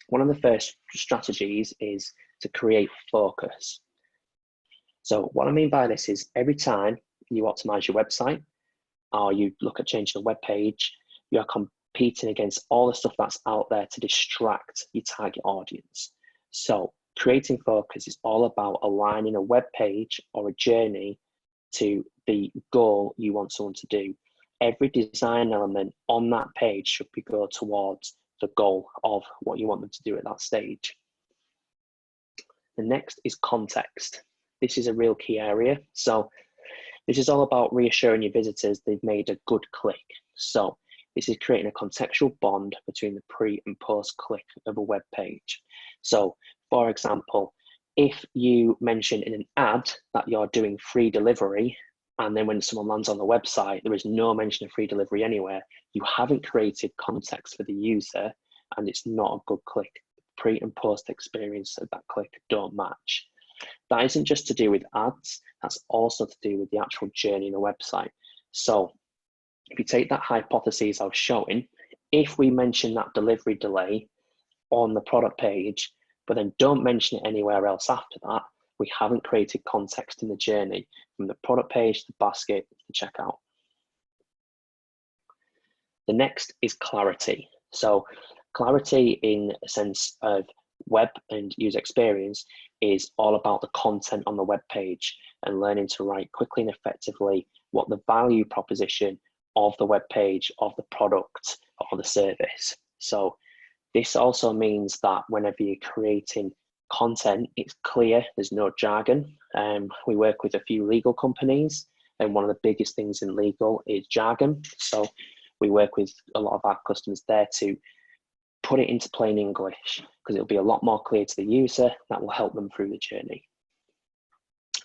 one of the first strategies is to create focus. So what I mean by this is every time you optimize your website or you look at changing a web page, you're competing against all the stuff that's out there to distract your target audience. So creating focus is all about aligning a web page or a journey to the goal you want someone to do. Every design element on that page should be go towards the goal of what you want them to do at that stage. The next is context. This is a real key area. So this is all about reassuring your visitors they've made a good click. So this is creating a contextual bond between the pre and post click of a web page. So for example, if you mention in an ad that you're doing free delivery, and then when someone lands on the website, there is no mention of free delivery anywhere, you haven't created context for the user and it's not a good click. Pre and post experience of that click don't match. That isn't just to do with ads, that's also to do with the actual journey in the website. So if you take that hypothesis I was showing, if we mention that delivery delay on the product page, but then don't mention it anywhere else after that, we haven't created context in the journey from the product page to the basket to the checkout. The next is clarity. So clarity in a sense of web and user experience is all about the content on the web page and learning to write quickly and effectively what the value proposition of the web page, of the product, or the service. So this also means that whenever you're creating content, it's clear, there's no jargon. We work with a few legal companies, and one of the biggest things in legal is jargon. So we work with a lot of our customers there to put it into plain English because it'll be a lot more clear to the user. That will help them through the journey.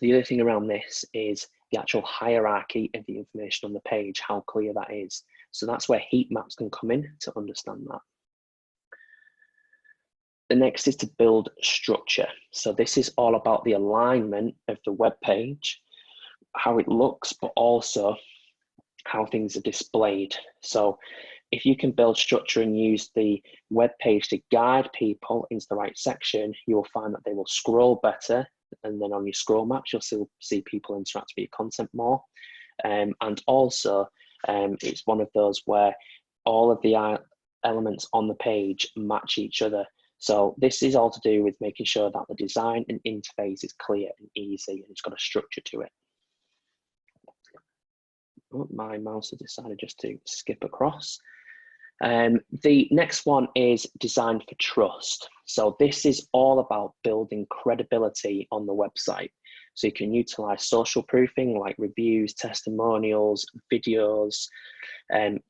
The other thing around this is the actual hierarchy of the information on the page, how clear that is. So that's where heat maps can come in to understand that. The next is to build structure. So this is all about the alignment of the web page, how it looks, but also how things are displayed. So if you can build structure and use the web page to guide people into the right section, you'll find that they will scroll better. And then on your scroll maps, you'll still see people interact with your content more. And also, it's one of those where all of the elements on the page match each other. So this is all to do with making sure that the design and interface is clear and easy and it's got a structure to it. Oh, my mouse has decided just to skip across. The next one is design for trust. So this is all about building credibility on the website. So you can utilize social proofing like reviews, testimonials, videos,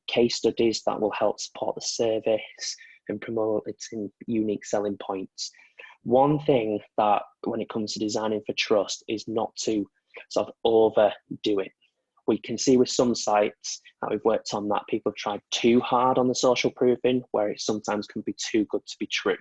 case studies that will help support the service and promote its unique selling points. One thing that when it comes to designing for trust is not to sort of overdo it. We can see with some sites that we've worked on that people have tried too hard on the social proofing, where it sometimes can be too good to be true.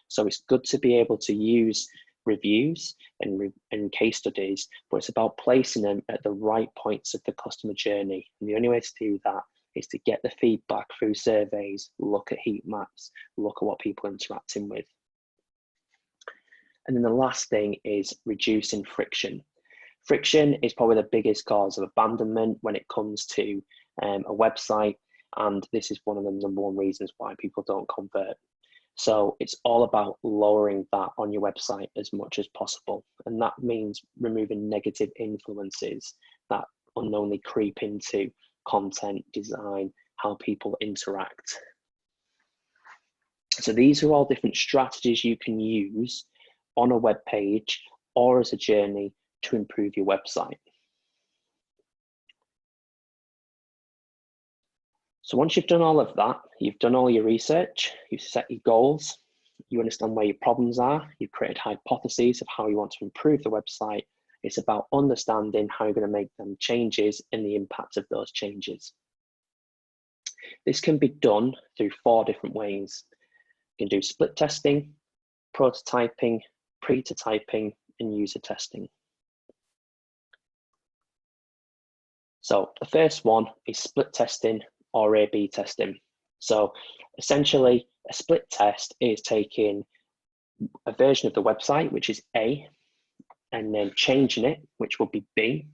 So it's good to be able to use reviews and case studies, but it's about placing them at the right points of the customer journey. And the only way to do that is to get the feedback through surveys, look at heat maps, look at what people are interacting with. And then the last thing is reducing friction. Friction is probably the biggest cause of abandonment when it comes to a website, and this is one of the #1 reasons why people don't convert. So it's all about lowering that on your website as much as possible, and that means removing negative influences that unknowingly creep into content, design, how people interact. So these are all different strategies you can use on a web page or as a journey to improve your website. So once you've done all of that, you've done all your research, you've set your goals, you understand where your problems are, you've created hypotheses of how you want to improve the website. It's about understanding how you're going to make them changes and the impact of those changes. This can be done through 4 different ways. You can do split testing, prototyping, pre-to-typing, and user testing. So the first one is split testing or A/B testing. So essentially, a split test is taking a version of the website, which is A, and then changing it, which will be B,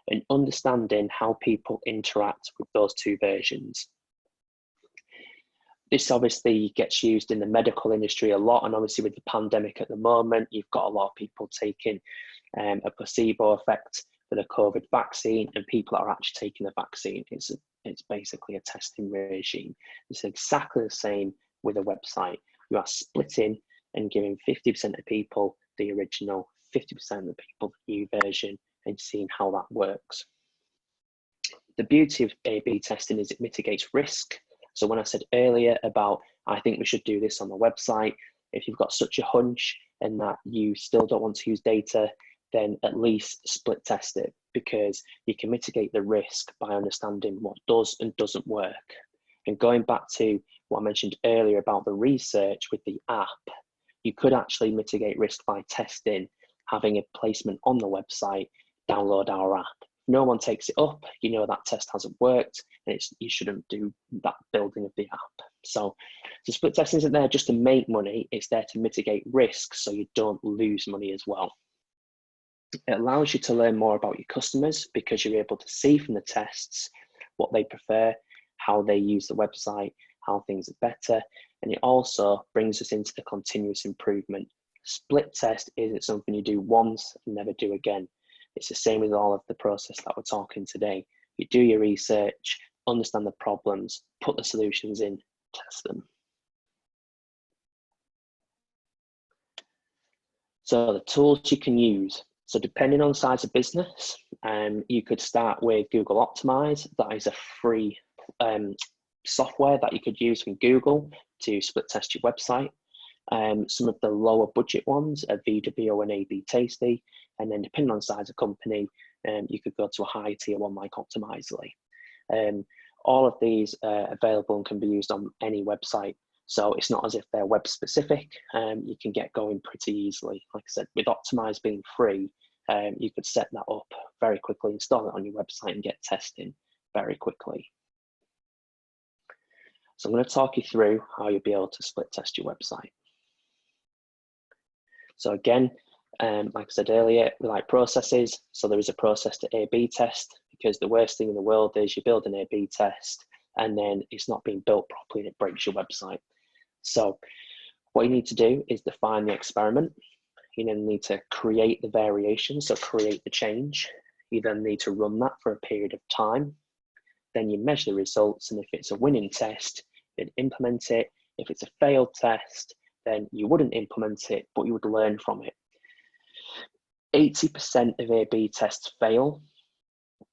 and understanding how people interact with those 2 versions. This obviously gets used in the medical industry a lot, and obviously with the pandemic at the moment, you've got a lot of people taking a placebo effect for the COVID vaccine, and people are actually taking the vaccine. It's basically a testing regime. It's exactly the same with a website. You are splitting and giving 50% of people the original, 50% of the people the new version, and seeing how that works. The beauty of A/B testing is it mitigates risk. So when I said earlier about, I think we should do this on the website, if you've got such a hunch and that you still don't want to use data, then at least split test it, because you can mitigate the risk by understanding what does and doesn't work. And going back to what I mentioned earlier about the research with the app, you could actually mitigate risk by testing, having a placement on the website, download our app. If no one takes it up, you know that test hasn't worked, and you shouldn't do that building of the app. So split testing isn't there just to make money, it's there to mitigate risk so you don't lose money as well. It allows you to learn more about your customers because you're able to see from the tests what they prefer, how they use the website, how things are better, and it also brings us into the continuous improvement. Split test isn't something you do once and never do again. It's the same with all of the process that we're talking today. You do your research, understand the problems, put the solutions in, test them. So the tools you can use. So depending on the size of business, you could start with Google Optimize. That is a free software that you could use from Google to split test your website. Some of the lower budget ones are VWO and A/B Tasty. And then depending on the size of company, you could go to a high tier one like Optimizely. All of these are available and can be used on any website. So it's not as if they're web specific. You can get going pretty easily. Like I said, with Optimize being free, you could set that up very quickly, install it on your website and get testing very quickly. So I'm going to talk you through how you'll be able to split test your website. So again, like I said earlier, we like processes. So there is a process to A/B test, because the worst thing in the world is you build an A/B test and then it's not being built properly and it breaks your website. So what you need to do is define the experiment. You then need to create the variation, so create the change. You then need to run that for a period of time. Then you measure the results, and if it's a winning test, then implement it. If it's a failed test, then you wouldn't implement it, but you would learn from it. 80% of A/B tests fail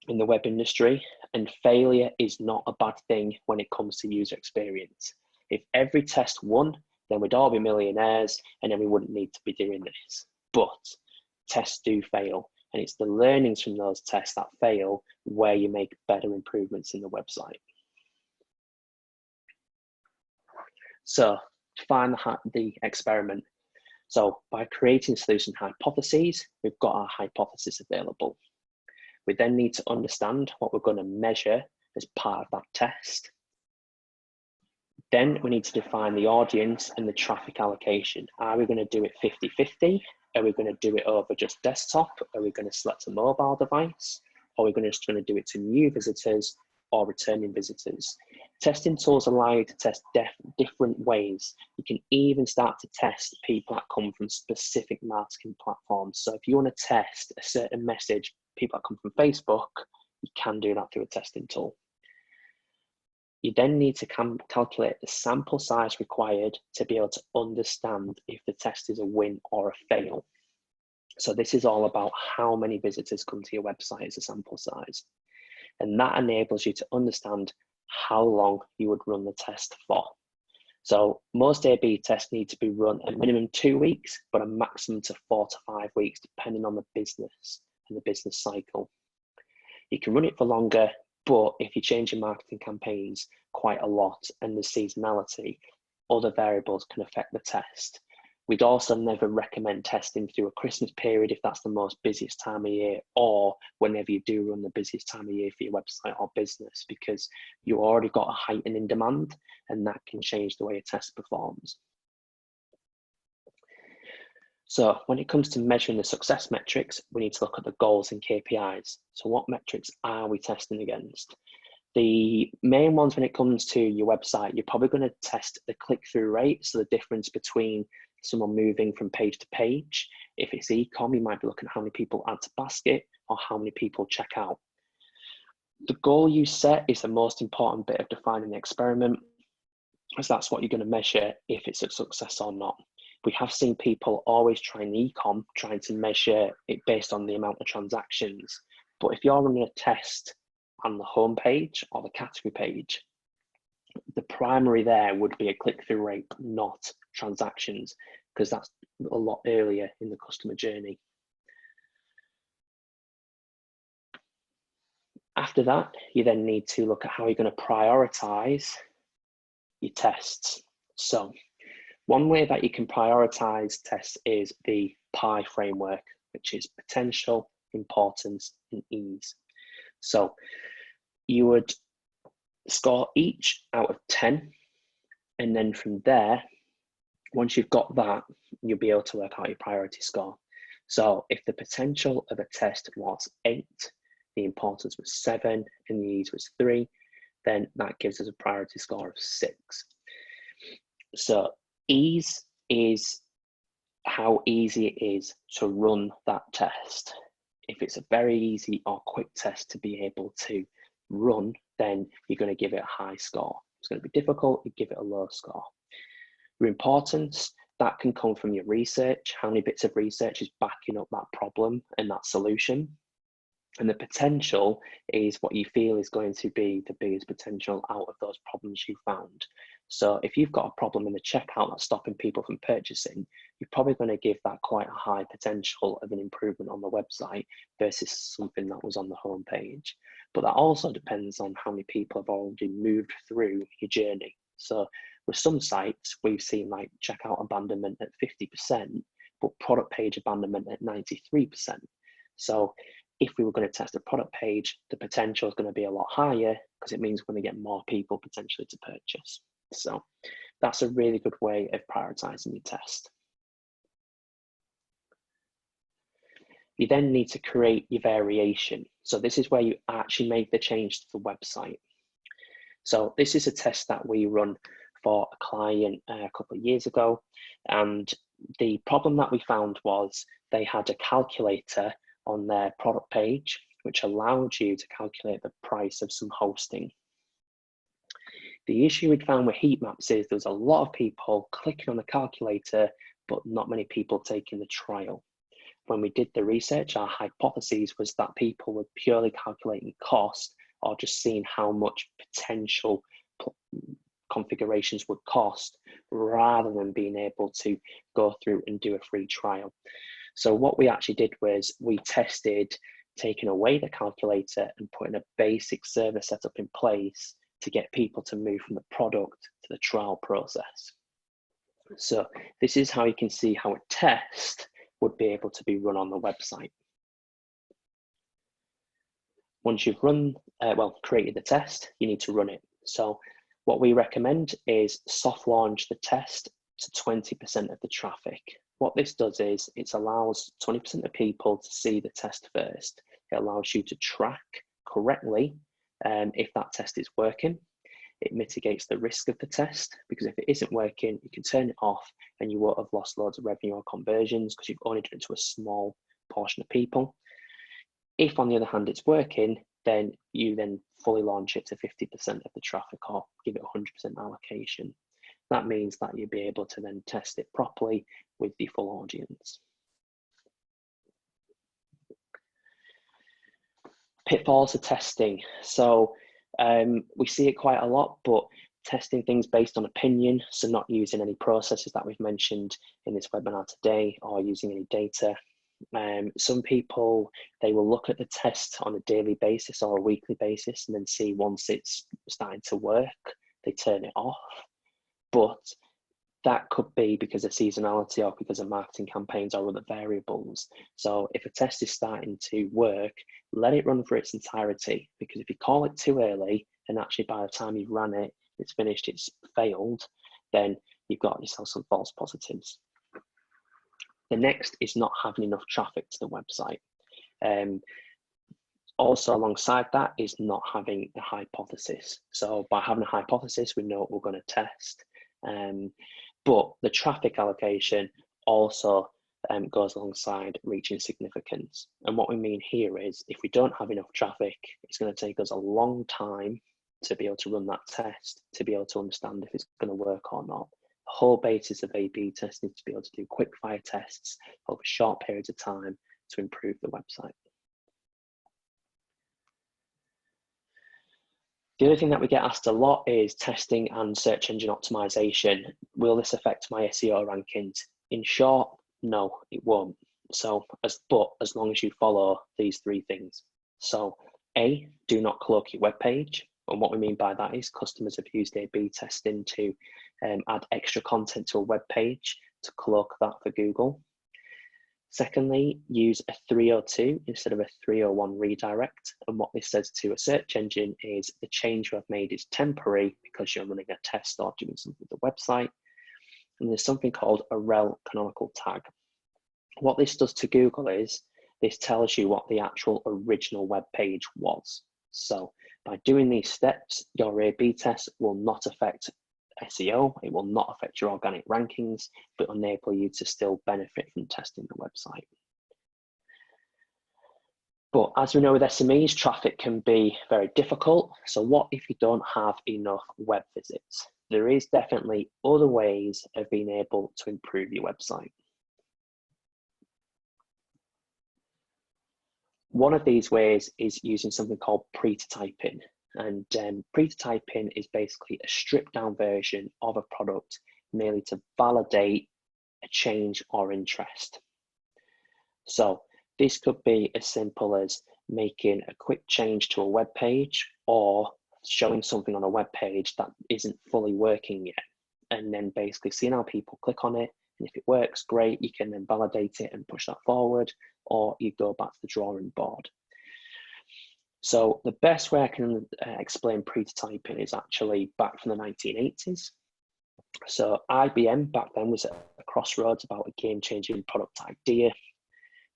in the web industry, and failure is not a bad thing when it comes to user experience. If every test won, then we'd all be millionaires and then we wouldn't need to be doing this. But tests do fail, and it's the learnings from those tests that fail where you make better improvements in the website. So define the experiment. So by creating solution hypotheses, we've got our hypothesis available. We then need to understand what we're going to measure as part of that test. Then we need to define the audience and the traffic allocation. Are we going to do it 50-50? Are we going to do it over just desktop? Are we going to select a mobile device? Or are we just going to do it to new visitors or returning visitors? Testing tools allow you to test different ways. You can even start to test people that come from specific marketing platforms. So if you want to test a certain message, people that come from Facebook, you can do that through a testing tool. You then need to calculate the sample size required to be able to understand if the test is a win or a fail. So this is all about how many visitors come to your website as a sample size. And that enables you to understand how long you would run the test for. So most A/B tests need to be run a minimum 2 weeks, but a maximum to 4 to 5 weeks, depending on the business and the business cycle. You can run it for longer, but if you change your marketing campaigns quite a lot and the seasonality, other variables can affect the test. We'd also never recommend testing through a Christmas period if that's the most busiest time of year, or whenever you do run the busiest time of year for your website or business, because you already got a heightening demand and that can change the way a test performs. So when it comes to measuring the success metrics, we need to look at the goals and KPIs. So what metrics are we testing against? The main ones when it comes to your website, you're probably going to test the click-through rate, so the difference between someone moving from page to page. If it's e-com, you might be looking at how many people add to basket or how many people check out. The goal you set is the most important bit of defining the experiment, as that's what you're going to measure if it's a success or not. We have seen people always trying e-com, trying to measure it based on the amount of transactions. But if you're running a test on the home page or the category page, the primary there would be a click-through rate, not transactions, because that's a lot earlier in the customer journey. After that, you then need to look at how you're going to prioritize your tests. So one way that you can prioritize tests is the PIE framework, which is potential, importance, and ease. So you would score each out of 10, and then from there, once you've got that, you'll be able to work out your priority score. So if the potential of a test was 8, the importance was 7, and the ease was 3, then that gives us a priority score of 6. So ease is how easy it is to run that test. If it's a very easy or quick test to be able to run, then you're going to give it a high score. If it's going to be difficult, you give it a low score. Your importance, that can come from your research. How many bits of research is backing up that problem and that solution? And the potential is what you feel is going to be the biggest potential out of those problems you found. So if you've got a problem in the checkout that's stopping people from purchasing, you're probably going to give that quite a high potential of an improvement on the website versus something that was on the home page. But that also depends on how many people have already moved through your journey. So with some sites, we've seen like checkout abandonment at 50%, but product page abandonment at 93%. So if we were going to test a product page, the potential is going to be a lot higher because it means we're going to get more people potentially to purchase. So that's a really good way of prioritizing your test. You then need to create your variation. So this is where you actually make the change to the website. So this is a test that we run for a client a couple of years ago. And the problem that we found was they had a calculator on their product page, which allowed you to calculate the price of some hosting. The issue we'd found with heat maps is there's a lot of people clicking on the calculator, but not many people taking the trial. When we did the research, our hypothesis was that people were purely calculating cost or just seeing how much potential configurations would cost rather than being able to go through and do a free trial. So what we actually did was we tested taking away the calculator and putting a basic server setup in place to get people to move from the product to the trial process. So this is how you can see how a test would be able to be run on the website. Once you've created the test, you need to run it. So what we recommend is soft launch the test to 20% of the traffic. What this does is it allows 20% of people to see the test first. It allows you to track correctly if that test is working. It mitigates the risk of the test because if it isn't working, you can turn it off and you won't have lost loads of revenue or conversions because you've only done it to a small portion of people. If on the other hand it's working, then you then fully launch it to 50% of the traffic or give it 100% allocation. That means that you'll be able to then test it properly with the full audience. Pitfalls of testing. So we see it quite a lot, but testing things based on opinion, so not using any processes that we've mentioned in this webinar today or using any data. Some people, they will look at the test on a daily basis or a weekly basis and then see once it's starting to work, they turn it off. But that could be because of seasonality or because of marketing campaigns or other variables. So if a test is starting to work, let it run for its entirety, because if you call it too early and actually by the time you've run it, it's finished, it's failed, then you've got yourself some false positives. The next is not having enough traffic to the website. Also alongside that is not having a hypothesis. So by having a hypothesis, we know what we're going to test. But the traffic allocation also goes alongside reaching significance. And what we mean here is if we don't have enough traffic, it's going to take us a long time to be able to run that test, to be able to understand if it's going to work or not. The whole basis of A/B testing is to be able to do quick fire tests over short periods of time to improve the website. The other thing that we get asked a lot is testing and search engine optimization. Will this affect my SEO rankings? In short, no, it won't. So, as long as you follow these three things. So, A, do not cloak your web page. And what we mean by that is customers have used A/B testing to add extra content to a web page to cloak that for Google. Secondly, use a 302 instead of a 301 redirect. And what this says to a search engine is the change you have made is temporary because you're running a test or doing something with the website. And there's something called a rel canonical tag. What this does to Google is this tells you what the actual original web page was. So by doing these steps, your A/B test will not affect SEO, it will not affect your organic rankings, but enable you to still benefit from testing the website. But as we know with SMEs, traffic can be very difficult. So what if you don't have enough web visits? There is definitely other ways of being able to improve your website. One of these ways is using something called pre-typing. And pre-typing is basically a stripped down version of a product merely to validate a change or interest. So this could be as simple as making a quick change to a web page or showing something on a web page that isn't fully working yet, and then basically seeing how people click on it. And if it works, great, you can then validate it and push that forward, or you go back to the drawing board. So the best way I can explain pre-typing is actually back from the 1980s. So IBM back then was at a crossroads about a game-changing product idea.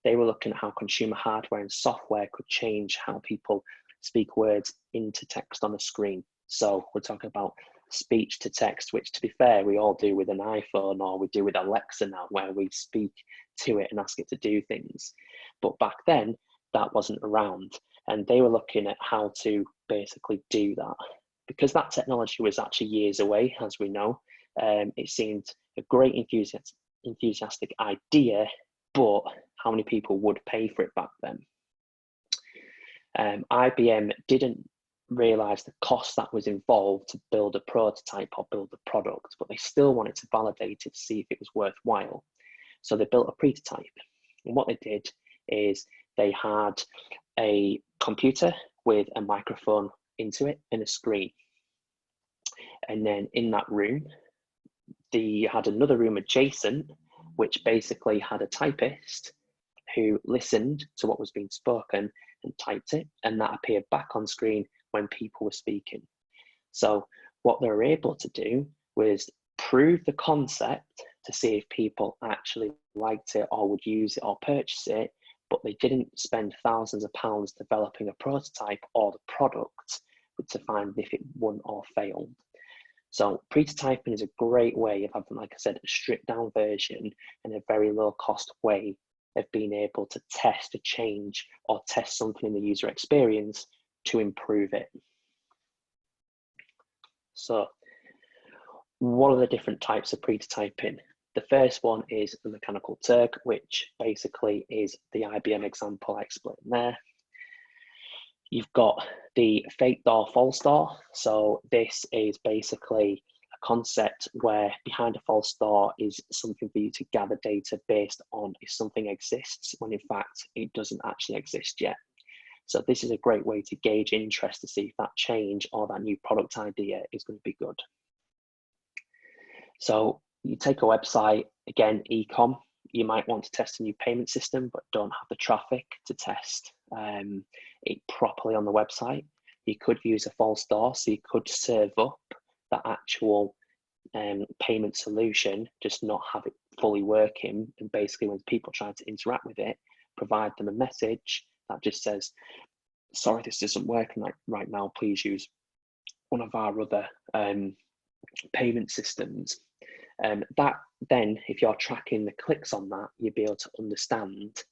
They were looking at how consumer hardware and software could change how people speak words into text on a screen. So we're talking about speech to text, which to be fair, we all do with an iPhone, or we do with Alexa now, where we speak to it and ask it to do things. But back then, that wasn't around. And they were looking at how to basically do that. Because that technology was actually years away, as we know, it seemed a great enthusiastic idea, but how many people would pay for it back then? IBM didn't realize the cost that was involved to build a prototype or build a product, but they still wanted to validate it to see if it was worthwhile. So they built a prototype. And what they did is they had a computer with a microphone into it and a screen. And then in that room, they had another room adjacent, which basically had a typist who listened to what was being spoken and typed it, and that appeared back on screen when people were speaking. So what they were able to do was prove the concept to see if people actually liked it or would use it or purchase it, but they didn't spend thousands of pounds developing a prototype or the product to find if it won or failed. So prototyping is a great way of having, like I said, a stripped down version and a very low cost way of being able to test a change or test something in the user experience to improve it. So what are the different types of prototyping? The first one is the Mechanical Turk, which basically is the IBM example I explained there. You've got the fake door, false door. So this is basically a concept where behind a false door is something for you to gather data based on if something exists, when in fact it doesn't actually exist yet. So this is a great way to gauge interest to see if that change or that new product idea is going to be good. So you take a website, again, e-com, you might want to test a new payment system, but don't have the traffic to test it properly on the website. You could use a false door, so you could serve up that actual payment solution, just not have it fully working. And basically when people try to interact with it, provide them a message that just says, sorry, this isn't working right now, please use one of our other payment systems. That then, if you're tracking the clicks on that, you'll be able to understand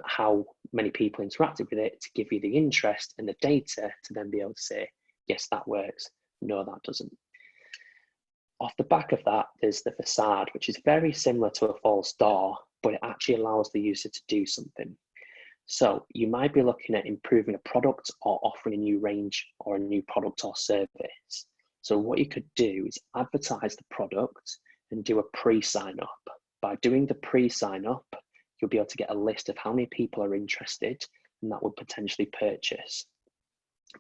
how many people interacted with it to give you the interest and the data to then be able to say, yes, that works, no, that doesn't. Off the back of that, there's the facade, which is very similar to a false door, but it actually allows the user to do something. So you might be looking at improving a product or offering a new range or a new product or service. So what you could do is advertise the product and do a pre-sign up. By doing the pre-sign up, you'll be able to get a list of how many people are interested and that would potentially purchase.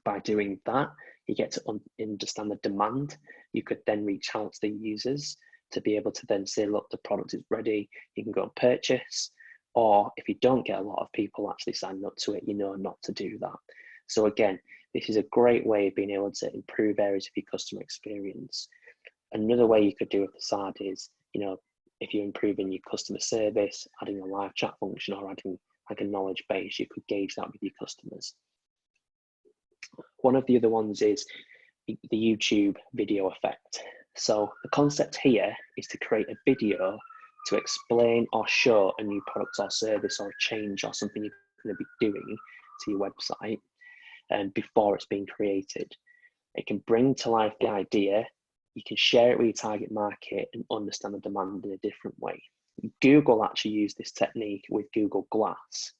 By doing that, you get to understand the demand. You could then reach out to the users to be able to then say, look, the product is ready, you can go and purchase. Or if you don't get a lot of people actually signing up to it, you know not to do that. So again, this is a great way of being able to improve areas of your customer experience. Another way you could do a facade is, if you're improving your customer service, adding a live chat function or adding like a knowledge base, you could gauge that with your customers. One of the other ones is the YouTube video effect. So the concept here is to create a video to explain or show a new product or service or a change or something you're going to be doing to your website before it's being created. It can bring to life the idea, you can share it with your target market and understand the demand in a different way. Google actually used this technique with Google Glass.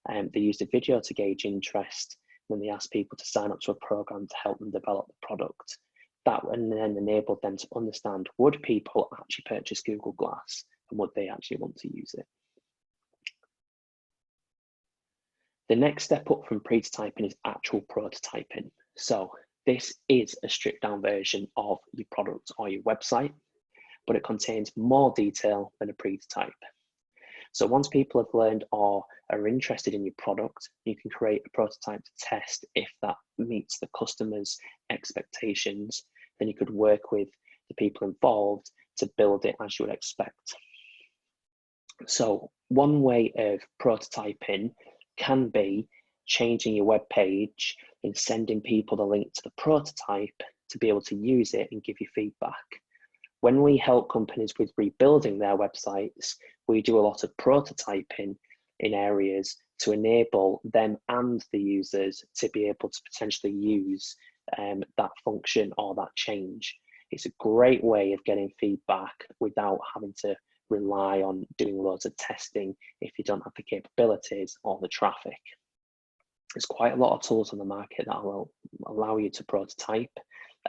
They used a video to gauge interest when they asked people to sign up to a program to help them develop the product. That and then enabled them to understand, would people actually purchase Google Glass and would they actually want to use it? The next step up from prototyping is actual prototyping. So this is a stripped down version of your product or your website, but it contains more detail than a prototype. So once people have learned or are interested in your product, you can create a prototype to test if that meets the customer's expectations. Then you could work with the people involved to build it as you would expect. So one way of prototyping can be changing your web page and sending people the link to the prototype to be able to use it and give you feedback. When we help companies with rebuilding their websites, we do a lot of prototyping in areas to enable them and the users to be able to potentially use that function or that change. It's a great way of getting feedback without having to rely on doing loads of testing if you don't have the capabilities or the traffic. There's quite a lot of tools on the market that will allow you to prototype.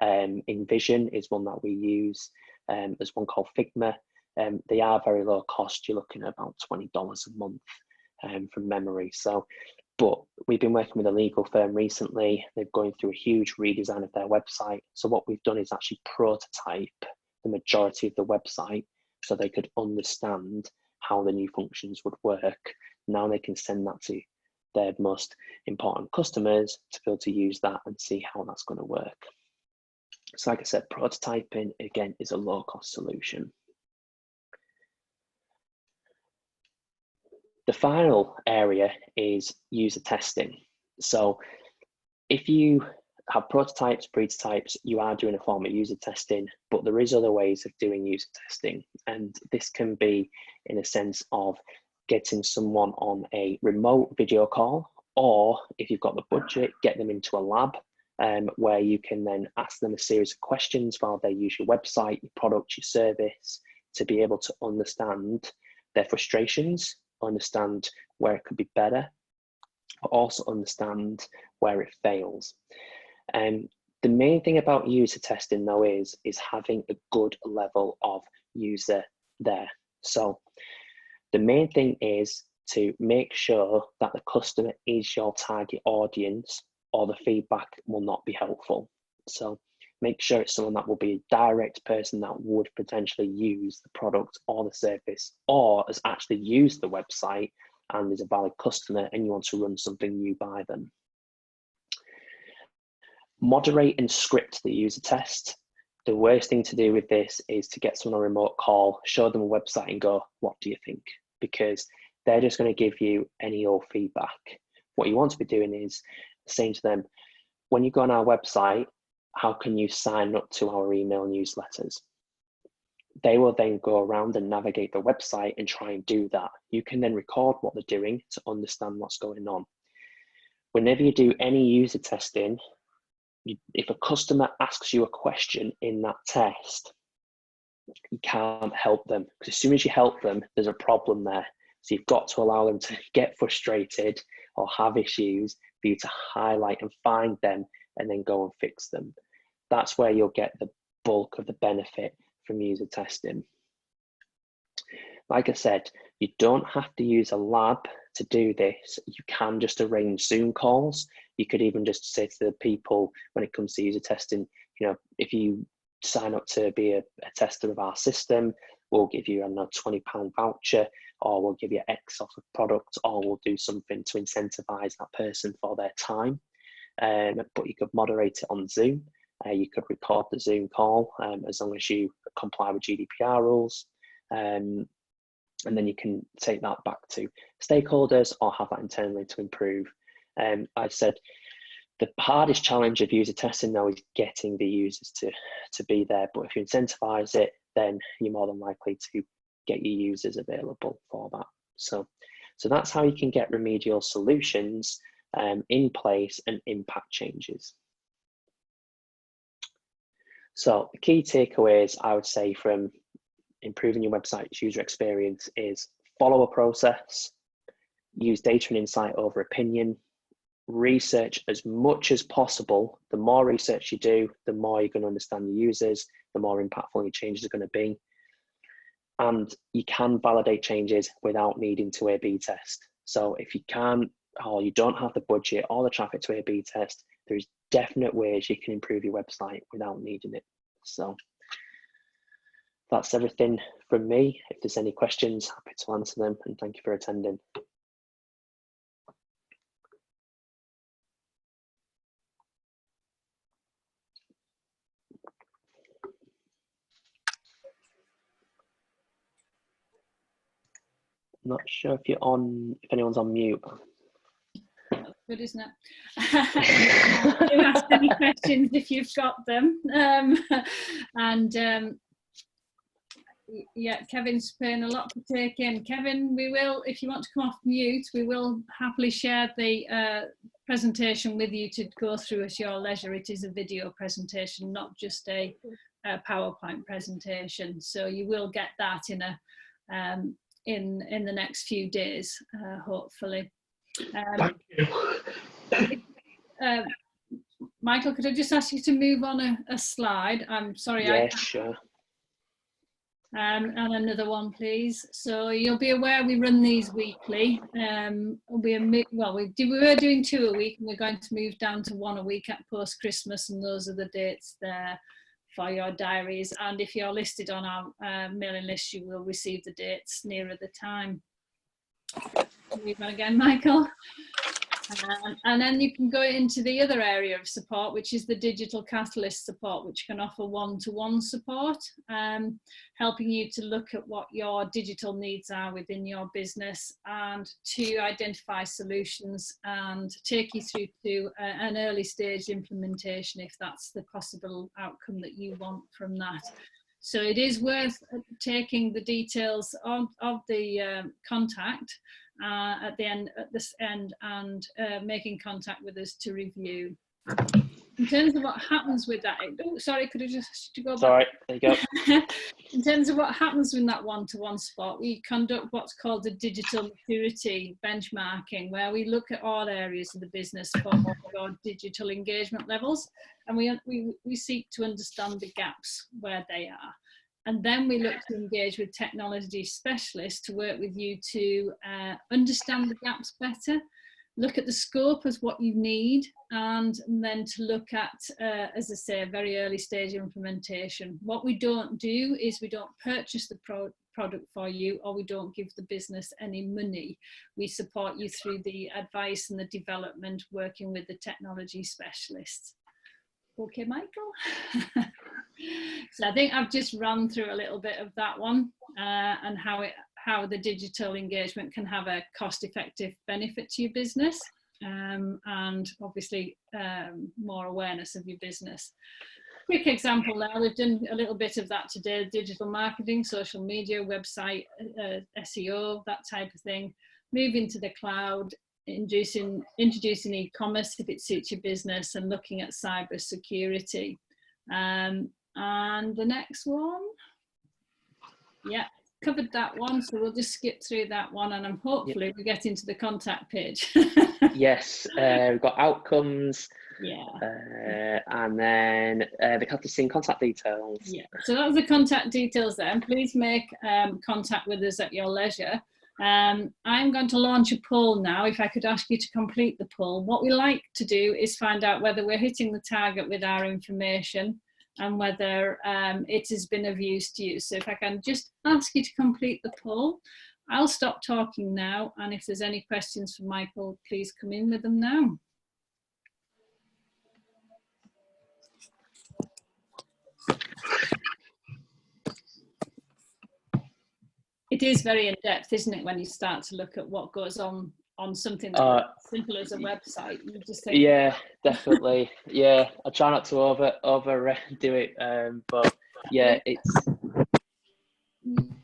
InVision is one that we use. There's one called Figma. They are very low cost. You're looking at about $20 a month from memory. So, but we've been working with a legal firm recently. They're going through a huge redesign of their website. So what we've done is actually prototype the majority of the website so they could understand how the new functions would work. Now they can send that to their most important customers to be able to use that and see how that's going to work. So like I said, prototyping, again, is a low-cost solution. The final area is user testing. So if you have prototypes, you are doing a form of user testing, but there is other ways of doing user testing. And this can be in a sense of getting someone on a remote video call or if you've got the budget, get them into a lab where you can then ask them a series of questions while they use your website, your product, your service, to be able to understand their frustrations, understand where it could be better, but also understand where it fails. The main thing about user testing though is having a good level of user there. So the main thing is to make sure that the customer is your target audience, or the feedback will not be helpful. So make sure it's someone that will be a direct person that would potentially use the product or the service, or has actually used the website and is a valid customer and you want to run something new by them. Moderate and script the user test. The worst thing to do with this is to get someone on a remote call, show them a website and go, what do you think? Because they're just going to give you any old feedback. What you want to be doing is saying to them, when you go on our website, how can you sign up to our email newsletters? They will then go around and navigate the website and try and do that. You can then record what they're doing to understand what's going on. Whenever you do any user testing, if a customer asks you a question in that test, you can't help them, because as soon as you help them, there's a problem there. So you've got to allow them to get frustrated or have issues for you to highlight and find them and then go and fix them. That's where you'll get the bulk of the benefit from user testing. Like I said, you don't have to use a lab to do this. You can just arrange Zoom calls. You could even just say to the people, when it comes to user testing, you know, if you sign up to be a tester of our system, we'll give you a £20 voucher, or we'll give you X off of product, or we'll do something to incentivize that person for their time. But you could moderate it on Zoom. You could record the Zoom call as long as you comply with GDPR rules. And then you can take that back to stakeholders or have that internally to improve. I said the hardest challenge of user testing now is getting the users to be there. But if you incentivize it, then you're more than likely to get your users available for that. So that's how you can get remedial solutions in place and impact changes. So the key takeaways I would say from improving your website's user experience is follow a process, use data and insight over opinion, research as much as possible. The more research you do, the more you're going to understand your users, the more impactful your changes are going to be. And you can validate changes without needing to A/B test. So if you can't, or you don't have the budget or the traffic to A/B test, there's definite ways you can improve your website without needing it. So that's everything from me. If there's any questions, happy to answer them, and thank you for attending. I'm not sure if if anyone's on mute. Good, isn't it? Do ask any questions if you've got them. Yeah, Kevin's paying a lot to take in. Kevin, we will, if you want to come off mute, we will happily share the presentation with you to go through at your leisure. It is a video presentation, not just a PowerPoint presentation. So you will get that in the next few days, hopefully. Thank you. Michael, could I just ask you to move on a slide? I'm sorry. Yeah, sure. And another one, please. So you'll be aware we run these weekly. We were doing 2 a week, and we're going to move down to 1 a week at post-Christmas, and those are the dates there for your diaries. And if you're listed on our mailing list, you will receive the dates nearer the time. Move on again, Michael. And then you can go into the other area of support, which is the Digital Catalyst support, which can offer one-to-one support, helping you to look at what your digital needs are within your business and to identify solutions and take you through to an early stage implementation if that's the possible outcome that you want from that. So it is worth taking the details of the contact at this end, and making contact with us to review. In terms of what happens with that, oh, sorry, could I just go back? Sorry, there you go. In terms of what happens in that one-to-one spot, we conduct what's called the digital maturity benchmarking, where we look at all areas of the business for our digital engagement levels, and we seek to understand the gaps where they are. And then we look to engage with technology specialists to work with you to understand the gaps better, look at the scope as what you need, and then to look at, as I say, a very early stage implementation. What we don't do is we don't purchase the product for you, or we don't give the business any money. We support you through the advice and the development, working with the technology specialists. Okay, Michael? So I think I've just run through a little bit of that one, and how the digital engagement can have a cost-effective benefit to your business, and obviously more awareness of your business. Quick example now, we've done a little bit of that today: digital marketing, social media, website, SEO, that type of thing. Moving to the cloud, introducing e-commerce if it suits your business, and looking at cyber security. And the next one, yeah, covered that one, so we'll just skip through that one, and hopefully we get into the contact page. Yes, we've got outcomes, yeah, and then the contact details. Yeah, so that was the contact details there, and please make contact with us at your leisure. I'm going to launch a poll now. If I could ask you to complete the poll. What we like to do is find out whether we're hitting the target with our information, and whether it has been of use to you. So if I can just ask you to complete the poll, I'll stop talking now, and if there's any questions for Michael, please come in with them now. It is very in-depth, isn't it, when you start to look at what goes on something that's simple as a website. You just think, yeah, definitely. Yeah, I try not to over do it, but yeah,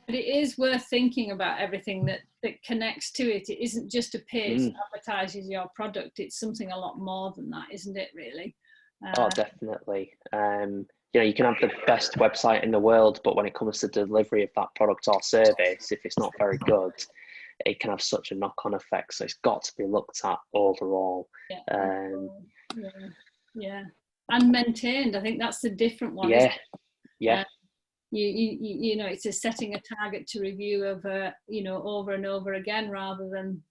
but it is worth thinking about everything that connects to it. It isn't just a page that advertises your product. It's something a lot more than that, isn't it, really? Oh, definitely. You know, you can have the best website in the world, but when it comes to delivery of that product or service, if it's not very good, it can have such a knock-on effect. So it's got to be looked at overall. Yeah, and maintained. I think that's the different one. Yeah. You know, it's setting a target to review over, you know, over and over again, rather than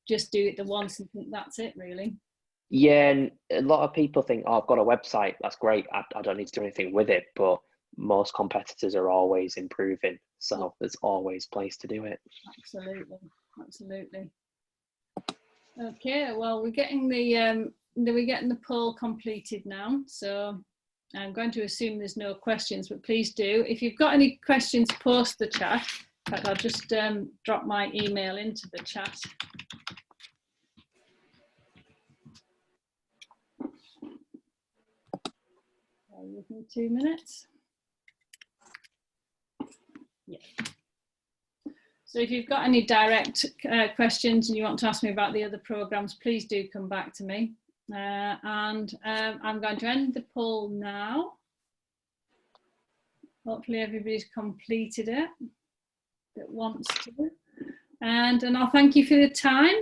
just do it the once and think that's it, really. Yeah, and a lot of people think, oh, I've got a website, that's great, I don't need to do anything with it, but most competitors are always improving, so there's always place to do it. Absolutely. Okay, well, we're getting the poll completed now, so I'm going to assume there's no questions, but please do. If you've got any questions, post the chat. In fact, I'll just drop my email into the chat. Give me 2 minutes. Yeah. So if you've got any direct questions and you want to ask me about the other programs, please do come back to me. I'm going to end the poll now. Hopefully everybody's completed it that wants to. And I'll thank you for your time.